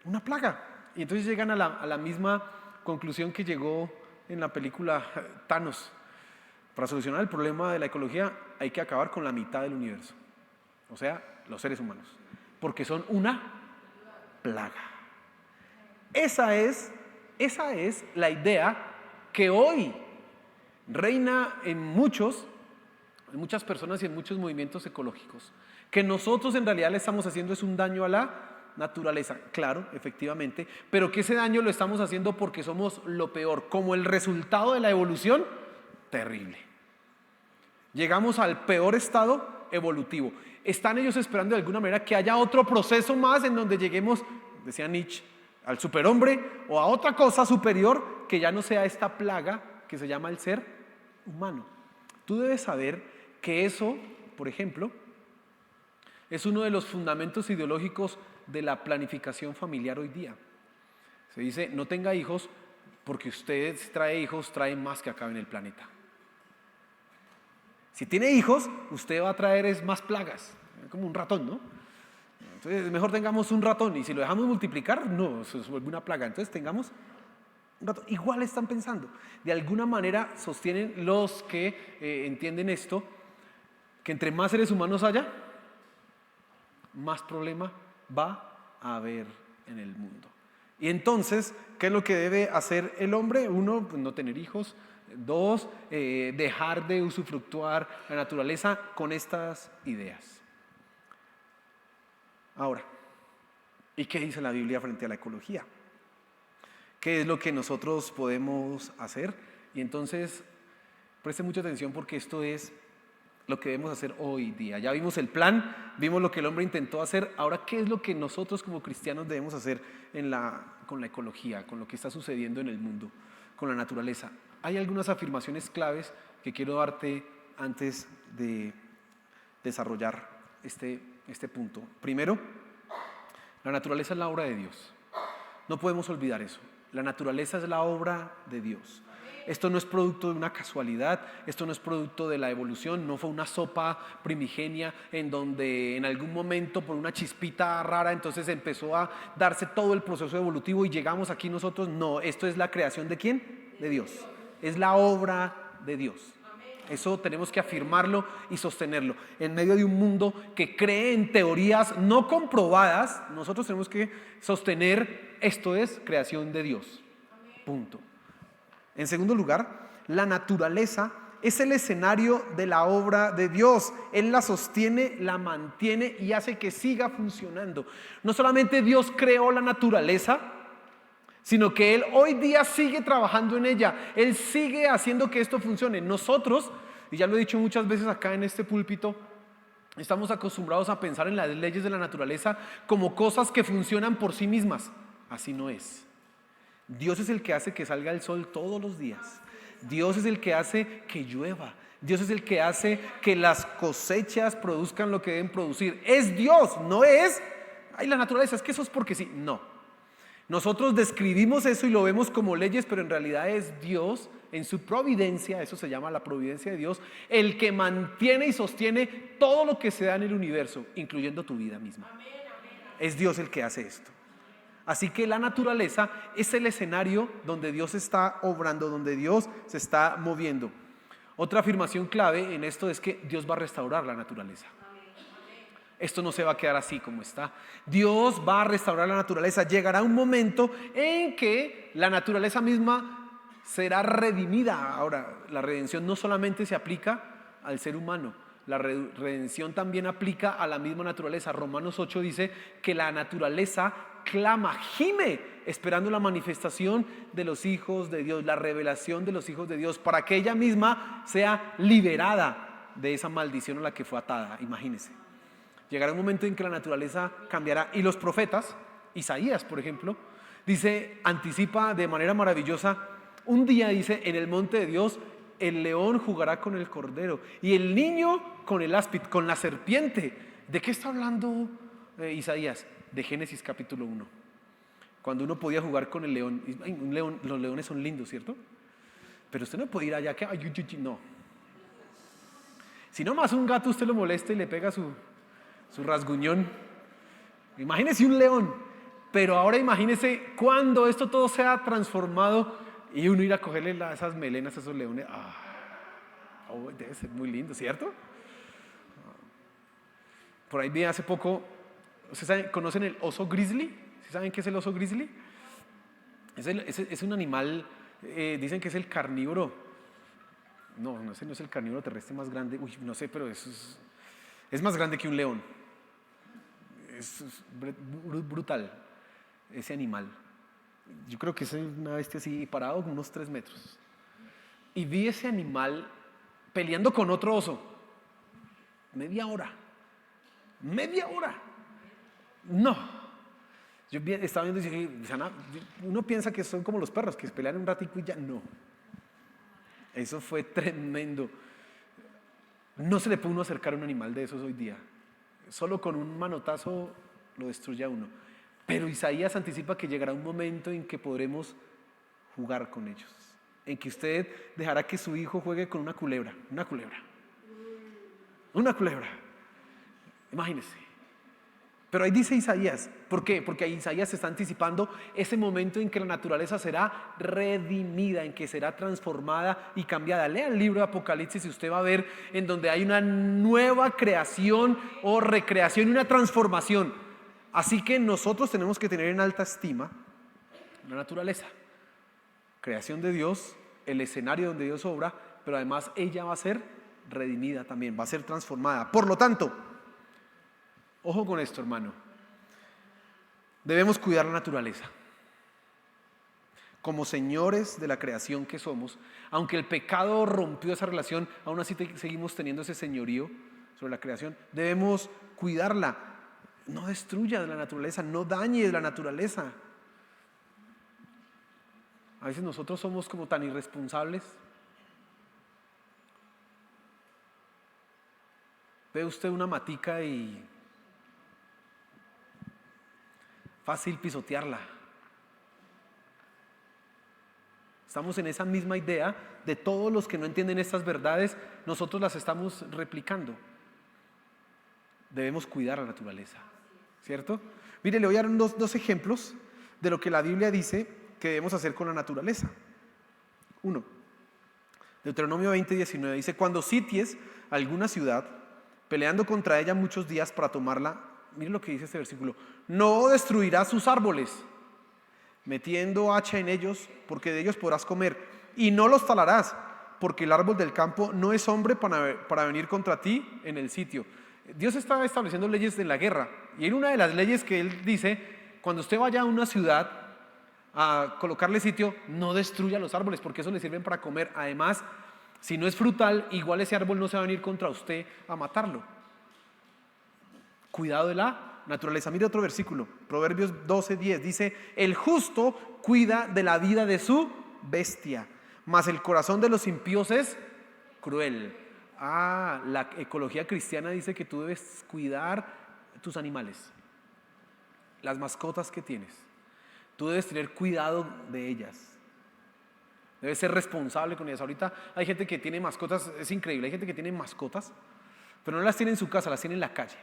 una plaga. Y entonces llegan a la misma conclusión que llegó en la película Thanos. Para solucionar el problema de la ecología hay que acabar con la mitad del universo, o sea, los seres humanos, porque son una plaga. Esa es la idea que hoy reina en muchas personas y en muchos movimientos ecológicos. Que nosotros en realidad le estamos haciendo es un daño a la naturaleza, claro, efectivamente, pero que ese daño lo estamos haciendo porque somos lo peor, como el resultado de la evolución, terrible. Llegamos al peor estado evolutivo. Están ellos esperando de alguna manera que haya otro proceso más en donde lleguemos, decía Nietzsche, al superhombre o a otra cosa superior que ya no sea esta plaga que se llama el ser humano. Tú debes saber que eso, por ejemplo, es uno de los fundamentos ideológicos de la planificación familiar hoy día. Se dice, no tenga hijos porque usted si trae hijos, trae más que acabe en el planeta. Si tiene hijos, usted va a traer más plagas, como un ratón, ¿no? Entonces, mejor tengamos un ratón y si lo dejamos multiplicar, no, eso se vuelve una plaga. Entonces, tengamos un ratón. Igual están pensando. De alguna manera sostienen los que entienden esto, que entre más seres humanos haya, más problema va a haber en el mundo. Y entonces, ¿qué es lo que debe hacer el hombre? Uno, pues no tener hijos. Dos, dejar de usufructuar la naturaleza con estas ideas. Ahora, ¿y qué dice la Biblia frente a la ecología? ¿Qué es lo que nosotros podemos hacer? Y entonces, preste mucha atención porque esto es lo que debemos hacer hoy día. Ya vimos el plan, vimos lo que el hombre intentó hacer. Ahora, ¿qué es lo que nosotros como cristianos debemos hacer con la ecología, con lo que está sucediendo en el mundo, con la naturaleza? Hay algunas afirmaciones claves que quiero darte antes de desarrollar este punto. Primero, la naturaleza es la obra de Dios. No podemos olvidar eso. La naturaleza es la obra de Dios. Esto no es producto de una casualidad, esto no es producto de la evolución, no fue una sopa primigenia en donde en algún momento por una chispita rara entonces empezó a darse todo el proceso evolutivo y llegamos aquí nosotros. No, esto es la creación ¿de quién? De Dios. Es la obra de Dios. Eso tenemos que afirmarlo y sostenerlo. En medio de un mundo que cree en teorías no comprobadas, nosotros tenemos que sostener esto es creación de Dios. Punto. En segundo lugar, la naturaleza es el escenario de la obra de Dios. Él la sostiene, la mantiene y hace que siga funcionando. No solamente Dios creó la naturaleza, sino que Él hoy día sigue trabajando en ella. Él sigue haciendo que esto funcione. Nosotros, y ya lo he dicho muchas veces acá en este púlpito, estamos acostumbrados a pensar en las leyes de la naturaleza como cosas que funcionan por sí mismas. Así no es. Dios es el que hace que salga el sol todos los días. Dios es el que hace que llueva. Dios es el que hace que las cosechas produzcan lo que deben producir. Es Dios, no es, ay, la naturaleza, es que eso es porque sí. No. Nosotros describimos eso y lo vemos como leyes, pero en realidad es Dios en su providencia, eso se llama la providencia de Dios, el que mantiene y sostiene todo lo que se da en el universo, incluyendo tu vida misma. Es Dios el que hace esto. Así que la naturaleza es el escenario donde Dios está obrando, donde Dios se está moviendo. Otra afirmación clave en esto es que Dios va a restaurar la naturaleza. Esto no se va a quedar así como está. Dios va a restaurar la naturaleza. Llegará un momento en que la naturaleza misma será redimida. Ahora, la redención no solamente se aplica al ser humano. La redención también aplica a la misma naturaleza. Romanos 8 dice que la naturaleza clama, gime, esperando la manifestación de los hijos de Dios, la revelación de los hijos de Dios, para que ella misma sea liberada de esa maldición a la que fue atada. Imagínense. Llegará un momento en que la naturaleza cambiará. Y los profetas, Isaías por ejemplo, anticipa de manera maravillosa, un día dice, en el monte de Dios, el león jugará con el cordero y el niño con el áspid, con la serpiente. ¿De qué está hablando Isaías? De Génesis capítulo 1. Cuando uno podía jugar con el león. Ay, un león, los leones son lindos, ¿cierto? Pero usted no puede ir allá que, ay, no. Si no más un gato usted lo molesta y le pega su rasguñón. Imagínese un león. Pero ahora imagínese cuando esto todo sea transformado y uno ir a cogerle esas melenas a esos leones. Debe ser muy lindo, ¿cierto? Por ahí vi hace poco, ¿ustedes conocen el oso grizzly? ¿Sí saben qué es el oso grizzly? Es un animal, dicen que es el carnívoro. No, ese no es el carnívoro terrestre más grande. Uy, no sé, pero es más grande que un león. Es brutal ese animal. Yo creo que es una bestia así parado con unos 3 metros. Y vi ese animal peleando con otro oso. Media hora. No. Yo estaba viendo y dije, uno piensa que son como los perros, que pelean un ratico y ya no. Eso fue tremendo. No se le puede uno acercar a un animal de esos hoy día. Solo con un manotazo lo destruye a uno. Pero Isaías anticipa que llegará un momento en que podremos jugar con ellos. En que usted dejará que su hijo juegue con una culebra. Imagínese. Pero ahí dice Isaías, ¿por qué? Porque ahí Isaías está anticipando ese momento en que la naturaleza será redimida, en que será transformada y cambiada. Lea el libro de Apocalipsis y usted va a ver en donde hay una nueva creación o recreación y una transformación. Así que nosotros tenemos que tener en alta estima la naturaleza, creación de Dios, el escenario donde Dios obra, pero además ella va a ser redimida también, va a ser transformada. Por lo tanto, ojo con esto, hermano. Debemos cuidar la naturaleza. Como señores de la creación que somos, aunque el pecado rompió esa relación, aún así seguimos teniendo ese señorío sobre la creación. Debemos cuidarla. No destruyas la naturaleza, no dañes la naturaleza. A veces nosotros somos como tan irresponsables. Ve usted una matica y fácil pisotearla. Estamos en esa misma idea de todos los que no entienden estas verdades, nosotros las estamos replicando. Debemos cuidar la naturaleza, ¿cierto? Mire, le voy a dar dos ejemplos de lo que la Biblia dice que debemos hacer con la naturaleza. Uno, Deuteronomio 20:19 dice: cuando sities alguna ciudad, peleando contra ella muchos días para tomarla, mire lo que dice este versículo: no destruirás sus árboles, metiendo hacha en ellos, porque de ellos podrás comer, y no los talarás, porque el árbol del campo no es hombre para venir contra ti en el sitio. Dios está estableciendo leyes en la guerra, y en una de las leyes que Él dice: cuando usted vaya a una ciudad a colocarle sitio, no destruya los árboles, porque eso le sirven para comer. Además, si no es frutal, igual ese árbol no se va a venir contra usted a matarlo. Cuidado de la naturaleza. Mire otro versículo, Proverbios 12:10 dice: el justo cuida de la vida de su bestia, mas el corazón de los impíos es cruel. La ecología cristiana dice que tú debes cuidar tus animales, las mascotas que tienes. Tú debes tener cuidado de ellas. Debes ser responsable con ellas. Ahorita hay gente que tiene mascotas, es increíble, hay gente que tiene mascotas, pero no las tiene en su casa, las tiene en la calle.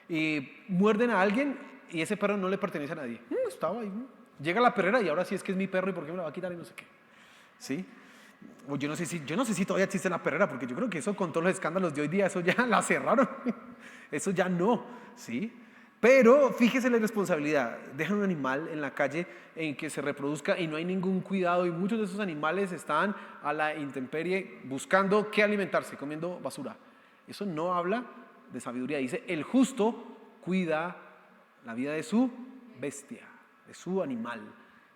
Y muerden a alguien y ese perro no le pertenece a nadie. Estaba ahí. Llega la perrera y ahora sí es que es mi perro y por qué me la va a quitar y no sé qué. ¿Sí? O yo no sé si todavía existe la perrera, porque yo creo que eso, con todos los escándalos de hoy día, eso ya la cerraron. Eso ya no, ¿sí? Pero fíjese la responsabilidad. Dejan un animal en la calle en que se reproduzca y no hay ningún cuidado, y muchos de esos animales están a la intemperie buscando qué alimentarse, comiendo basura. Eso no habla de sabiduría. Dice: el justo cuida la vida de su bestia, de su animal.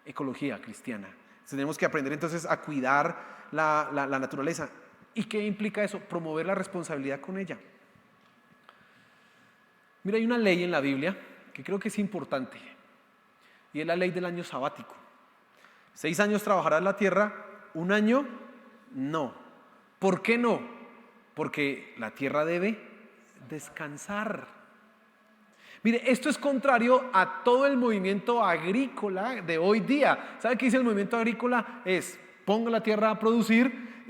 Ecología cristiana. Tenemos que aprender entonces a cuidar la naturaleza. ¿Y qué implica eso? Promover la responsabilidad con ella. Mira, hay una ley en la Biblia que creo que es importante, y es la ley del año sabático. 6 años trabajarás la tierra, 1 año no. ¿Por qué no? Porque la tierra debe descansar. Mire, esto es contrario a todo el movimiento agrícola de hoy día. ¿Sabe qué dice el movimiento agrícola? Es, ponga la tierra a producir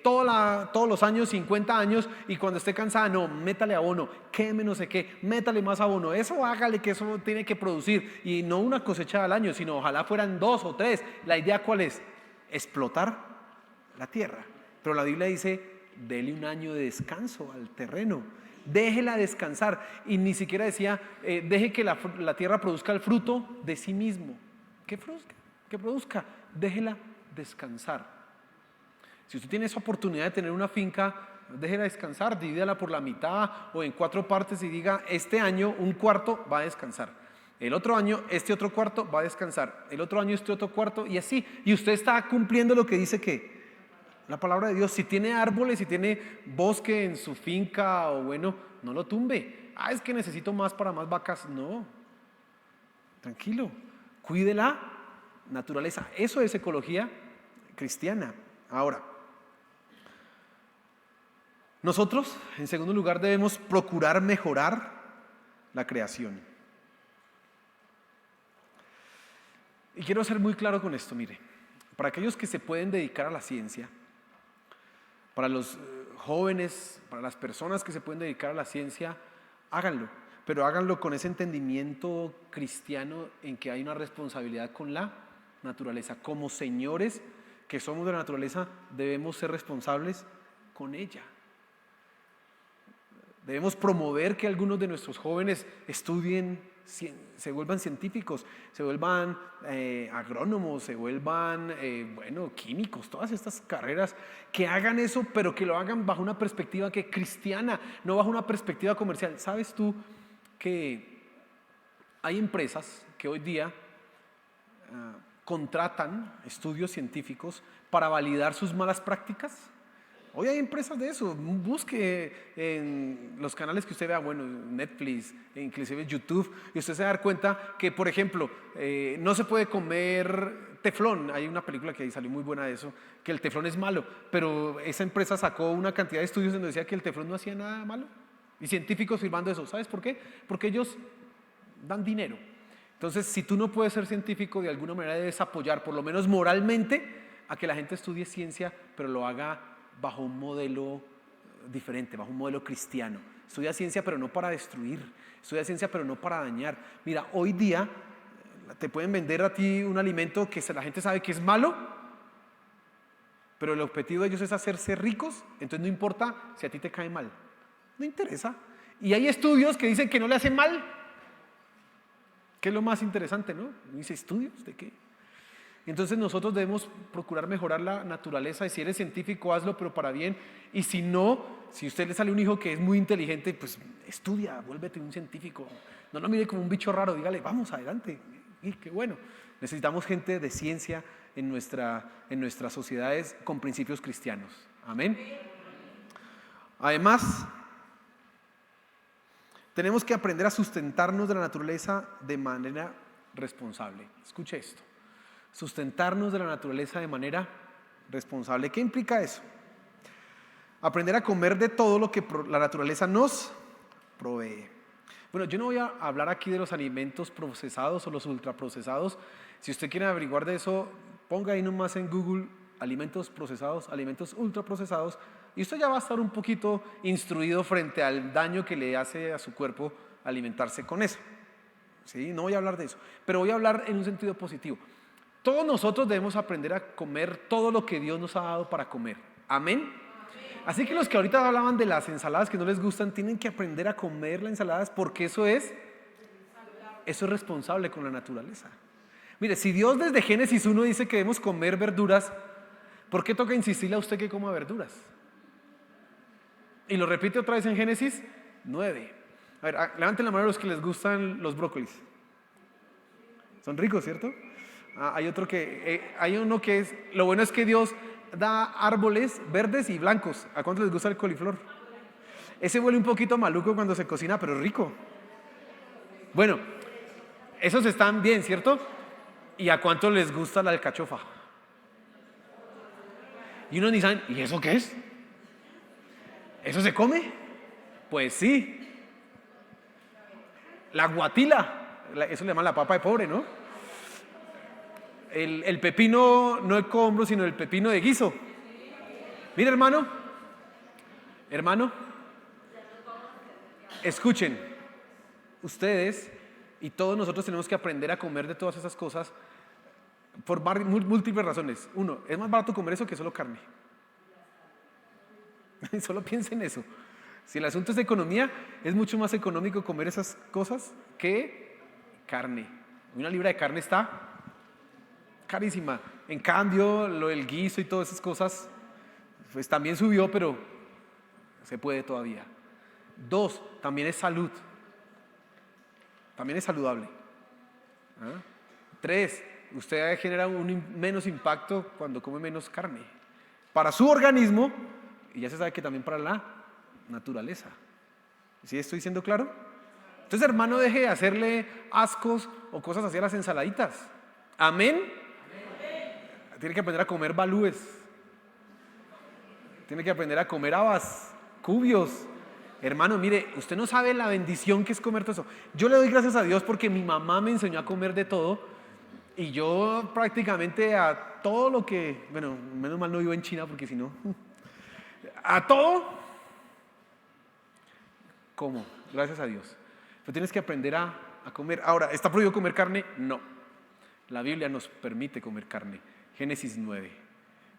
todos los años, 50 años, y cuando esté cansada, no, métale abono, queme no sé qué, métale más abono, eso hágale que eso tiene que producir, y no una cosecha al año, sino ojalá fueran 2 o 3. La idea ¿cuál es? Explotar la tierra. Pero la Biblia dice, dele un año de descanso al terreno, déjela descansar. Y ni siquiera decía, deje que la tierra produzca el fruto de sí mismo. Que produzca, déjela descansar. Si usted tiene esa oportunidad de tener una finca, déjela descansar, divídala por la mitad o en 4 partes y diga, este año un cuarto va a descansar, el otro año este otro cuarto va a descansar, el otro año este otro cuarto, y así. Y usted está cumpliendo lo que dice que la palabra de Dios. Si tiene árboles, si tiene bosque en su finca, o bueno, no lo tumbe. Es que necesito más para más vacas. No, tranquilo, cuide la naturaleza. Eso es ecología cristiana. Ahora, nosotros, en segundo lugar, debemos procurar mejorar la creación. Y quiero ser muy claro con esto, mire, para aquellos que se pueden dedicar a la ciencia, para los jóvenes, para las personas que se pueden dedicar a la ciencia, háganlo, pero háganlo con ese entendimiento cristiano en que hay una responsabilidad con la naturaleza. Como señores que somos de la naturaleza, debemos ser responsables con ella. Debemos promover que algunos de nuestros jóvenes estudien, se vuelvan científicos, se vuelvan agrónomos, se vuelvan químicos, todas estas carreras, que hagan eso, pero que lo hagan bajo una perspectiva cristiana, no bajo una perspectiva comercial. ¿Sabes tú que hay empresas que hoy día contratan estudios científicos para validar sus malas prácticas? Hoy hay empresas de eso. Busque en los canales que usted vea, bueno, Netflix, inclusive YouTube, y usted se va a dar cuenta que, por ejemplo, no se puede comer teflón. Hay una película que ahí salió muy buena de eso, que el teflón es malo, pero esa empresa sacó una cantidad de estudios donde decía que el teflón no hacía nada malo, y científicos firmando eso. ¿Sabes por qué? Porque ellos dan dinero. Entonces, si tú no puedes ser científico, de alguna manera debes apoyar, por lo menos moralmente, a que la gente estudie ciencia, pero lo haga bajo un modelo diferente, bajo un modelo cristiano. Estudia ciencia, pero no para destruir. Estudia ciencia, pero no para dañar. Mira, hoy día te pueden vender a ti un alimento que la gente sabe que es malo, pero el objetivo de ellos es hacerse ricos. Entonces no importa si a ti te cae mal, no interesa. Y hay estudios que dicen que no le hacen mal, que es lo más interesante, ¿no? Dice, ¿estudios de qué? Entonces nosotros debemos procurar mejorar la naturaleza, y si eres científico, hazlo, pero para bien. Y si no, si a usted le sale un hijo que es muy inteligente, pues estudia, vuélvete un científico. No lo mire como un bicho raro, dígale, vamos adelante. Y qué bueno. Necesitamos gente de ciencia en nuestras sociedades con principios cristianos. Amén. Además, tenemos que aprender a sustentarnos de la naturaleza de manera responsable. Escuche esto. Sustentarnos de la naturaleza de manera responsable. ¿Qué implica eso? Aprender a comer de todo lo que la naturaleza nos provee. Bueno, yo no voy a hablar aquí de los alimentos procesados o los ultraprocesados. Si usted quiere averiguar de eso, ponga ahí nomás en Google alimentos procesados, alimentos ultraprocesados, y usted ya va a estar un poquito instruido frente al daño que le hace a su cuerpo alimentarse con eso. ¿Sí? No voy a hablar de eso, pero voy a hablar en un sentido positivo. Todos nosotros debemos aprender a comer todo lo que Dios nos ha dado para comer. Amén. Así que los que ahorita hablaban de las ensaladas que no les gustan, tienen que aprender a comer las ensaladas, porque eso es responsable con la naturaleza. Mire, si Dios desde Génesis 1 dice que debemos comer verduras, ¿por qué toca insistirle a usted que coma verduras? Y lo repite otra vez en Génesis 9. A ver, levanten la mano los que les gustan los brócolis. Son ricos, ¿cierto? Hay uno que es, lo bueno es que Dios da árboles verdes y blancos. ¿A cuántos les gusta el coliflor? Ese huele un poquito maluco cuando se cocina, pero rico. Bueno, esos están bien, ¿cierto? ¿Y a cuántos les gusta la alcachofa? Y unos ni saben, ¿y eso qué es? ¿Eso se come? Pues sí. La guatila, eso le llaman la papa de pobre, ¿no? El pepino no de combro, sino el pepino de guiso. Mira, hermano, escuchen, ustedes y todos nosotros tenemos que aprender a comer de todas esas cosas por múltiples razones. Uno, es más barato comer eso que solo carne. Solo piensen en eso. Si el asunto es de economía, es mucho más económico comer esas cosas que carne. Una libra de carne está carísima. En cambio, lo del guiso y todas esas cosas, pues también subió, pero se puede todavía. Dos, también es salud. También es saludable. ¿Ah? Tres, usted genera menos impacto cuando come menos carne. Para su organismo, y ya se sabe que también para la naturaleza. ¿Sí estoy siendo claro? Entonces, hermano, deje de hacerle ascos o cosas así a las ensaladitas. ¿Amén? Tiene que aprender a comer balúes. Tiene que aprender a comer habas, cubios. Hermano, mire, usted no sabe la bendición que es comer todo eso. Yo le doy gracias a Dios porque mi mamá me enseñó a comer de todo. Y yo prácticamente a todo lo que, bueno, menos mal no vivo en China porque si no, a todo, como, gracias a Dios. Pero tienes que aprender a comer. Ahora, ¿está prohibido comer carne? No. La Biblia nos permite comer carne. Génesis 9.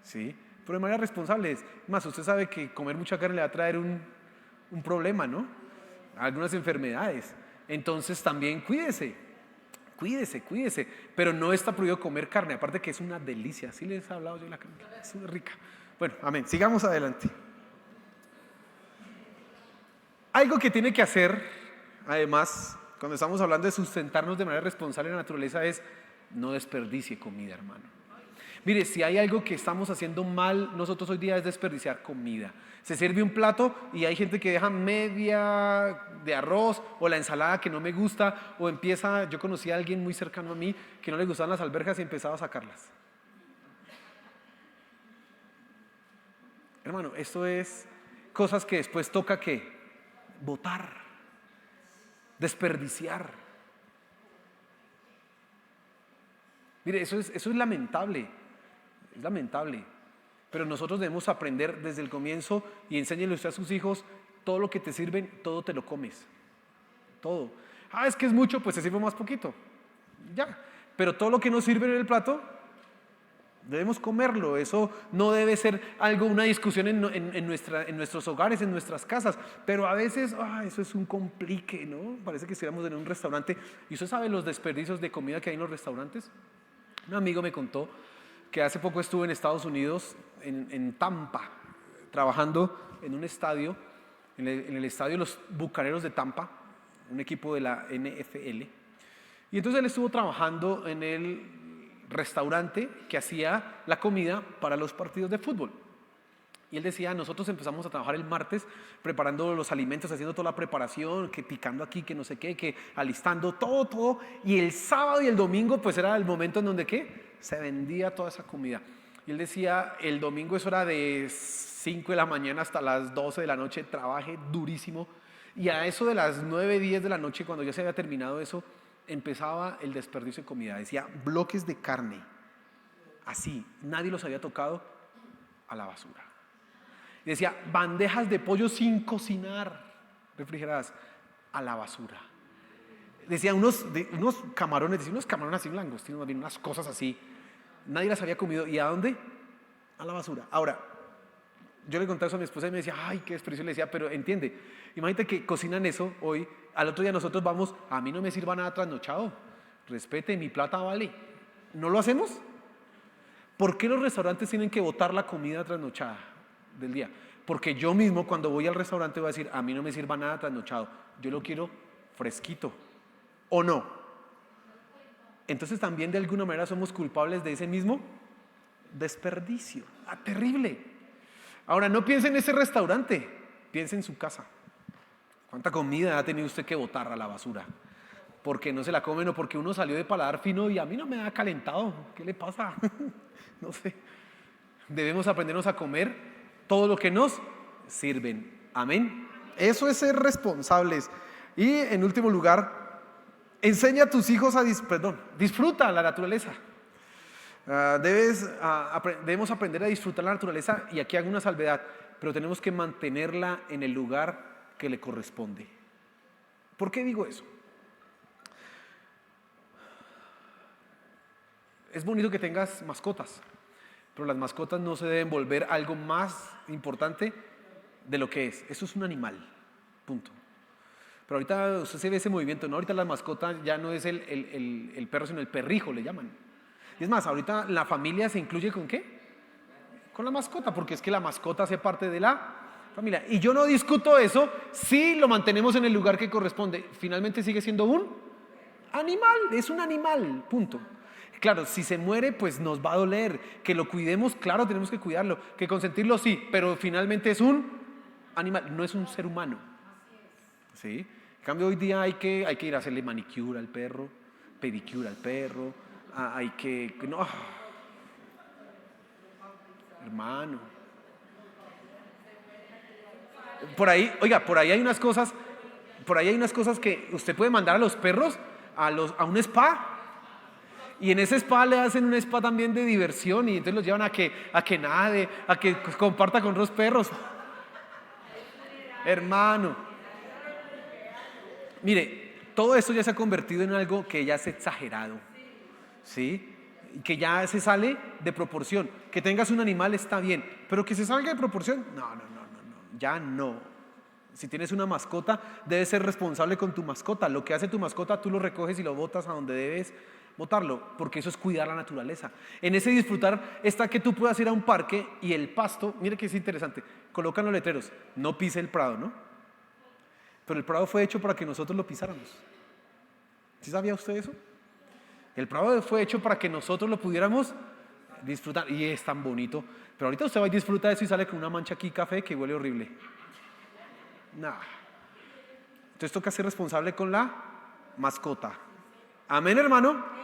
¿Sí? Pero de manera responsable. Es más, usted sabe que comer mucha carne le va a traer un problema, ¿no? Algunas enfermedades. Entonces también cuídese, pero no está prohibido comer carne, aparte que es una delicia. ¿Sí les he hablado yo de la carne? Es muy rica. Bueno, amén, sigamos adelante. Algo que tiene que hacer, además, cuando estamos hablando de sustentarnos de manera responsable en la naturaleza, es no desperdicie comida, hermano. Mire, si hay algo que estamos haciendo mal nosotros hoy día es desperdiciar comida. Se sirve un plato y hay gente que deja media de arroz o la ensalada que no me gusta, o empieza, yo conocí a alguien muy cercano a mí que no le gustaban las alberjas y empezaba a sacarlas. Hermano, esto es cosas que después toca ¿qué? Botar, desperdiciar. Mire, eso es lamentable. Es lamentable, pero nosotros debemos aprender desde el comienzo y enséñele usted a sus hijos, todo lo que te sirven, todo te lo comes, todo. Es que es mucho, pues te sirve más poquito, ya, pero todo lo que nos sirve en el plato, debemos comerlo. Eso no debe ser una discusión en nuestros hogares, en nuestras casas, pero a veces, eso es un complique, ¿no? Parece que estuviéramos en un restaurante y usted sabe los desperdicios de comida que hay en los restaurantes. Un amigo me contó que hace poco estuve en Estados Unidos, en Tampa, trabajando en un estadio, en el estadio de los Bucaneros de Tampa, un equipo de la NFL. Y entonces él estuvo trabajando en el restaurante que hacía la comida para los partidos de fútbol. Y él decía, nosotros empezamos a trabajar el martes preparando los alimentos, haciendo toda la preparación, que picando aquí, que no sé qué, que alistando todo. Y el sábado y el domingo pues era el momento en donde ¿qué? Se vendía toda esa comida. Y él decía, el domingo eso era de 5 de la mañana hasta las 12 de la noche, trabajé durísimo. Y a eso de las 9, 10 de la noche, cuando ya se había terminado eso, empezaba el desperdicio de comida. Decía, bloques de carne, así, nadie los había tocado, a la basura. Y decía, bandejas de pollo sin cocinar, refrigeradas, a la basura. Decía, unos camarones, decía, unos camarones así langostinos, unas cosas así. Nadie las había comido. ¿Y a dónde? A la basura. Ahora, yo le contaba eso a mi esposa y me decía, ay, qué desperdicio. Le decía, pero entiende, imagínate que cocinan eso hoy, al otro día nosotros vamos, a mí no me sirva nada trasnochado, respete, mi plata vale. ¿No lo hacemos? ¿Por qué los restaurantes tienen que botar la comida trasnochada del día? Porque yo mismo cuando voy al restaurante voy a decir, a mí no me sirva nada trasnochado, yo lo quiero fresquito, ¿o no? Entonces también de alguna manera somos culpables de ese mismo desperdicio. Terrible. Ahora no piense en ese restaurante, piense en su casa. ¿Cuánta comida ha tenido usted que botar a la basura? Porque no se la comen o porque uno salió de paladar fino y a mí no me ha calentado. ¿Qué le pasa? No sé. Debemos aprendernos a comer todo lo que nos sirven. Amén. Eso es ser responsables. Y en último lugar, Enseña a tus hijos disfruta la naturaleza. Debemos aprender a disfrutar la naturaleza, y aquí hago una salvedad, pero tenemos que mantenerla en el lugar que le corresponde. ¿Por qué digo eso? Es bonito que tengas mascotas, pero las mascotas no se deben volver algo más importante de lo que es. Eso es un animal, punto. Pero ahorita usted se ve ese movimiento, ¿no? Ahorita la mascota ya no es el perro, sino el perrijo, le llaman. Y es más, ahorita la familia se incluye ¿con qué? Con la mascota, porque es que la mascota hace parte de la familia. Y yo no discuto eso si lo mantenemos en el lugar que corresponde. Finalmente sigue siendo un animal, es un animal, punto. Claro, si se muere, pues nos va a doler. Que lo cuidemos, claro, tenemos que cuidarlo. Que consentirlo, sí, pero finalmente es un animal, no es un ser humano. ¿Sí? En cambio, hoy día hay que ir a hacerle manicure al perro, pedicure al perro, hay que... No, hermano. Por ahí hay unas cosas que usted puede mandar a los perros a un spa. Y en ese spa le hacen un spa también de diversión, y entonces los llevan a que nade, a que comparta con otros perros. Hermano, mire, todo esto ya se ha convertido en algo que ya es exagerado, ¿sí? Que ya se sale de proporción. Que tengas un animal está bien, pero que se salga de proporción, no, ya no. Si tienes una mascota, debes ser responsable con tu mascota. Lo que hace tu mascota, tú lo recoges y lo botas a donde debes botarlo, porque eso es cuidar la naturaleza. En ese disfrutar está que tú puedas ir a un parque y el pasto, mire que es interesante, colocan los letreros, no pise el prado, ¿no? Pero el prado fue hecho para que nosotros lo pisáramos. ¿Sí sabía usted eso? El prado fue hecho para que nosotros lo pudiéramos disfrutar, y es tan bonito. Pero ahorita usted va y disfruta de eso y sale con una mancha aquí café que huele horrible. Nah. Entonces toca ser responsable con la mascota. Amén, hermano.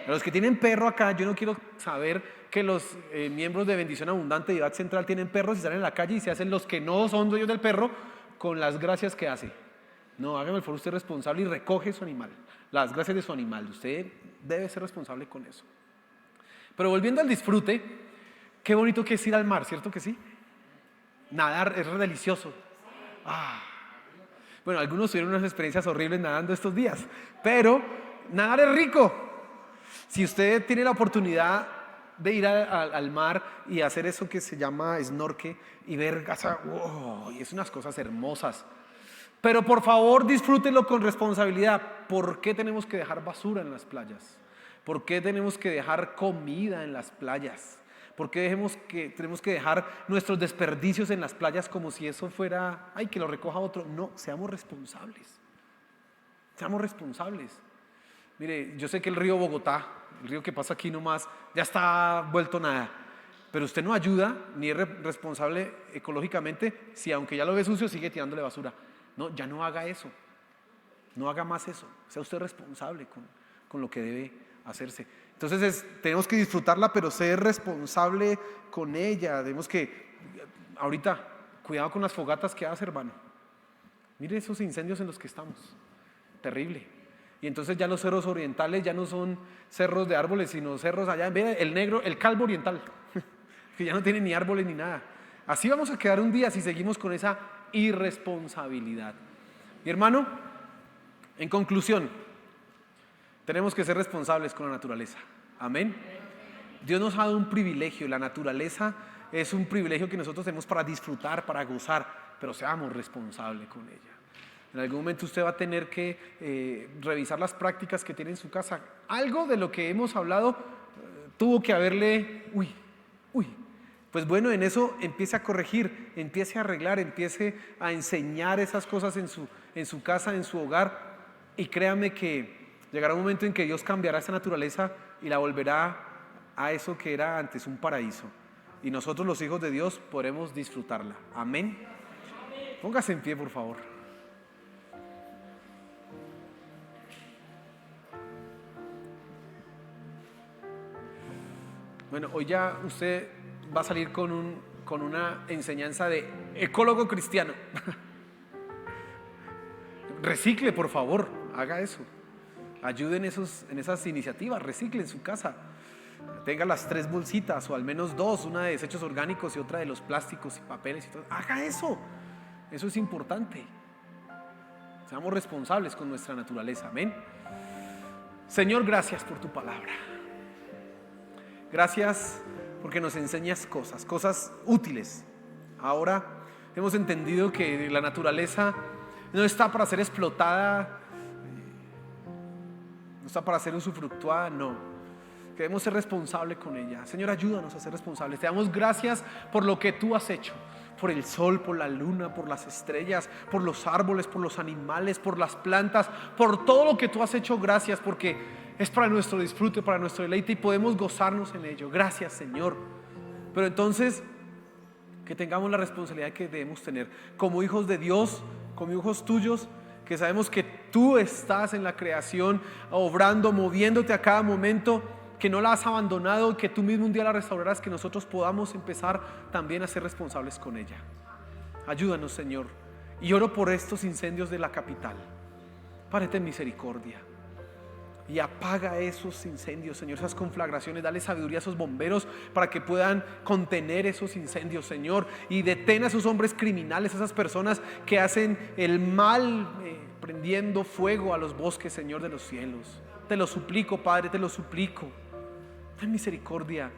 A los que tienen perro acá, yo no quiero saber que los miembros de Bendición Abundante y Edad Central tienen perros y salen a la calle y se hacen los que no son dueños del perro con las gracias que hace. No, hágame el favor, usted es responsable y recoge su animal, las gracias de su animal. Usted debe ser responsable con eso. Pero volviendo al disfrute, qué bonito que es ir al mar, ¿cierto que sí? Nadar es delicioso. Bueno, algunos tuvieron unas experiencias horribles nadando estos días, pero nadar es rico. Si usted tiene la oportunidad de ir al mar y hacer eso que se llama snorkel y ver, wow, y es unas cosas hermosas. Pero por favor disfrútenlo con responsabilidad. ¿Por qué tenemos que dejar basura en las playas? ¿Por qué tenemos que dejar comida en las playas? ¿Por qué tenemos que dejar nuestros desperdicios en las playas como si eso fuera, ay, que lo recoja otro? No, seamos responsables. Seamos responsables. Mire, yo sé que el río Bogotá, el río que pasa aquí nomás, ya está vuelto nada. Pero usted no ayuda ni es responsable ecológicamente si, aunque ya lo ve sucio, sigue tirándole basura. No, ya no haga eso. No haga más eso. Sea usted responsable con lo que debe hacerse. Entonces tenemos que disfrutarla, pero ser responsable con ella. Tenemos que, ahorita, cuidado con las fogatas que hace, hermano. Mire esos incendios en los que estamos. Terrible. Y entonces ya los cerros orientales ya no son cerros de árboles, sino cerros allá. Mira, el negro, el calvo oriental, que ya no tiene ni árboles ni nada. Así vamos a quedar un día si seguimos con esa irresponsabilidad. Mi hermano, en conclusión, tenemos que ser responsables con la naturaleza. Amén. Dios nos ha dado un privilegio. La naturaleza es un privilegio que nosotros tenemos para disfrutar, para gozar, pero seamos responsables con ella. En algún momento usted va a tener que revisar las prácticas que tiene en su casa. Algo de lo que hemos hablado tuvo que haberle, pues bueno, en eso empiece a corregir, empiece a arreglar, empiece a enseñar esas cosas en su casa, en su hogar, y créame que llegará un momento en que Dios cambiará esa naturaleza y la volverá a eso que era antes un paraíso, y nosotros los hijos de Dios podremos disfrutarla. Amén. Póngase en pie, por favor. Bueno, hoy ya usted va a salir con una enseñanza de ecólogo cristiano. Recicle, por favor, haga eso. Ayuden en esas iniciativas, reciclen su casa. Tenga las 3 bolsitas o al menos 2, una de desechos orgánicos y otra de los plásticos y papeles y todo. Haga eso. Eso es importante. Seamos responsables con nuestra naturaleza. Amén. Señor, gracias por tu palabra. Gracias porque nos enseñas cosas útiles. Ahora hemos entendido que la naturaleza no está para ser explotada, no está para ser usufructuada, no. Queremos ser responsables con ella. Señor, ayúdanos a ser responsables. Te damos gracias por lo que tú has hecho, por el sol, por la luna, por las estrellas, por los árboles, por los animales, por las plantas, por todo lo que tú has hecho. Gracias, porque es para nuestro disfrute, para nuestro deleite, y podemos gozarnos en ello. Gracias, Señor. Pero entonces, que tengamos la responsabilidad que debemos tener como hijos de Dios, como hijos tuyos, que sabemos que tú estás en la creación, obrando, moviéndote a cada momento, que no la has abandonado, que tú mismo un día la restaurarás, que nosotros podamos empezar también a ser responsables con ella. Ayúdanos, Señor. Y oro por estos incendios de la capital. Padre, ten misericordia y apaga esos incendios, Señor, esas conflagraciones. Dale sabiduría a esos bomberos para que puedan contener esos incendios, Señor, y detén a esos hombres criminales, esas personas que hacen el mal, prendiendo fuego a los bosques, Señor, de los cielos. Te lo suplico, Padre, te lo suplico. Ten misericordia.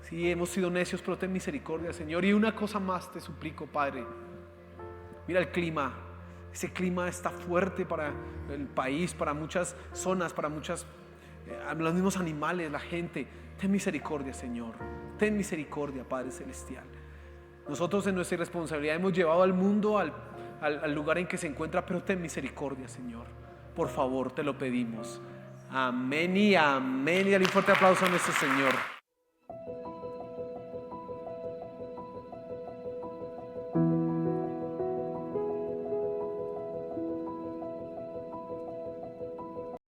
Sí, hemos sido necios, pero ten misericordia, Señor. Y una cosa más te suplico, Padre. Mira el clima. Ese clima está fuerte para el país, para muchas zonas, para los mismos animales, la gente. Ten misericordia, Señor. Ten misericordia, Padre Celestial. Nosotros en nuestra irresponsabilidad hemos llevado al mundo al lugar en que se encuentra, pero ten misericordia, Señor. Por favor, te lo pedimos. Amén y amén. Y dale un fuerte aplauso a nuestro Señor.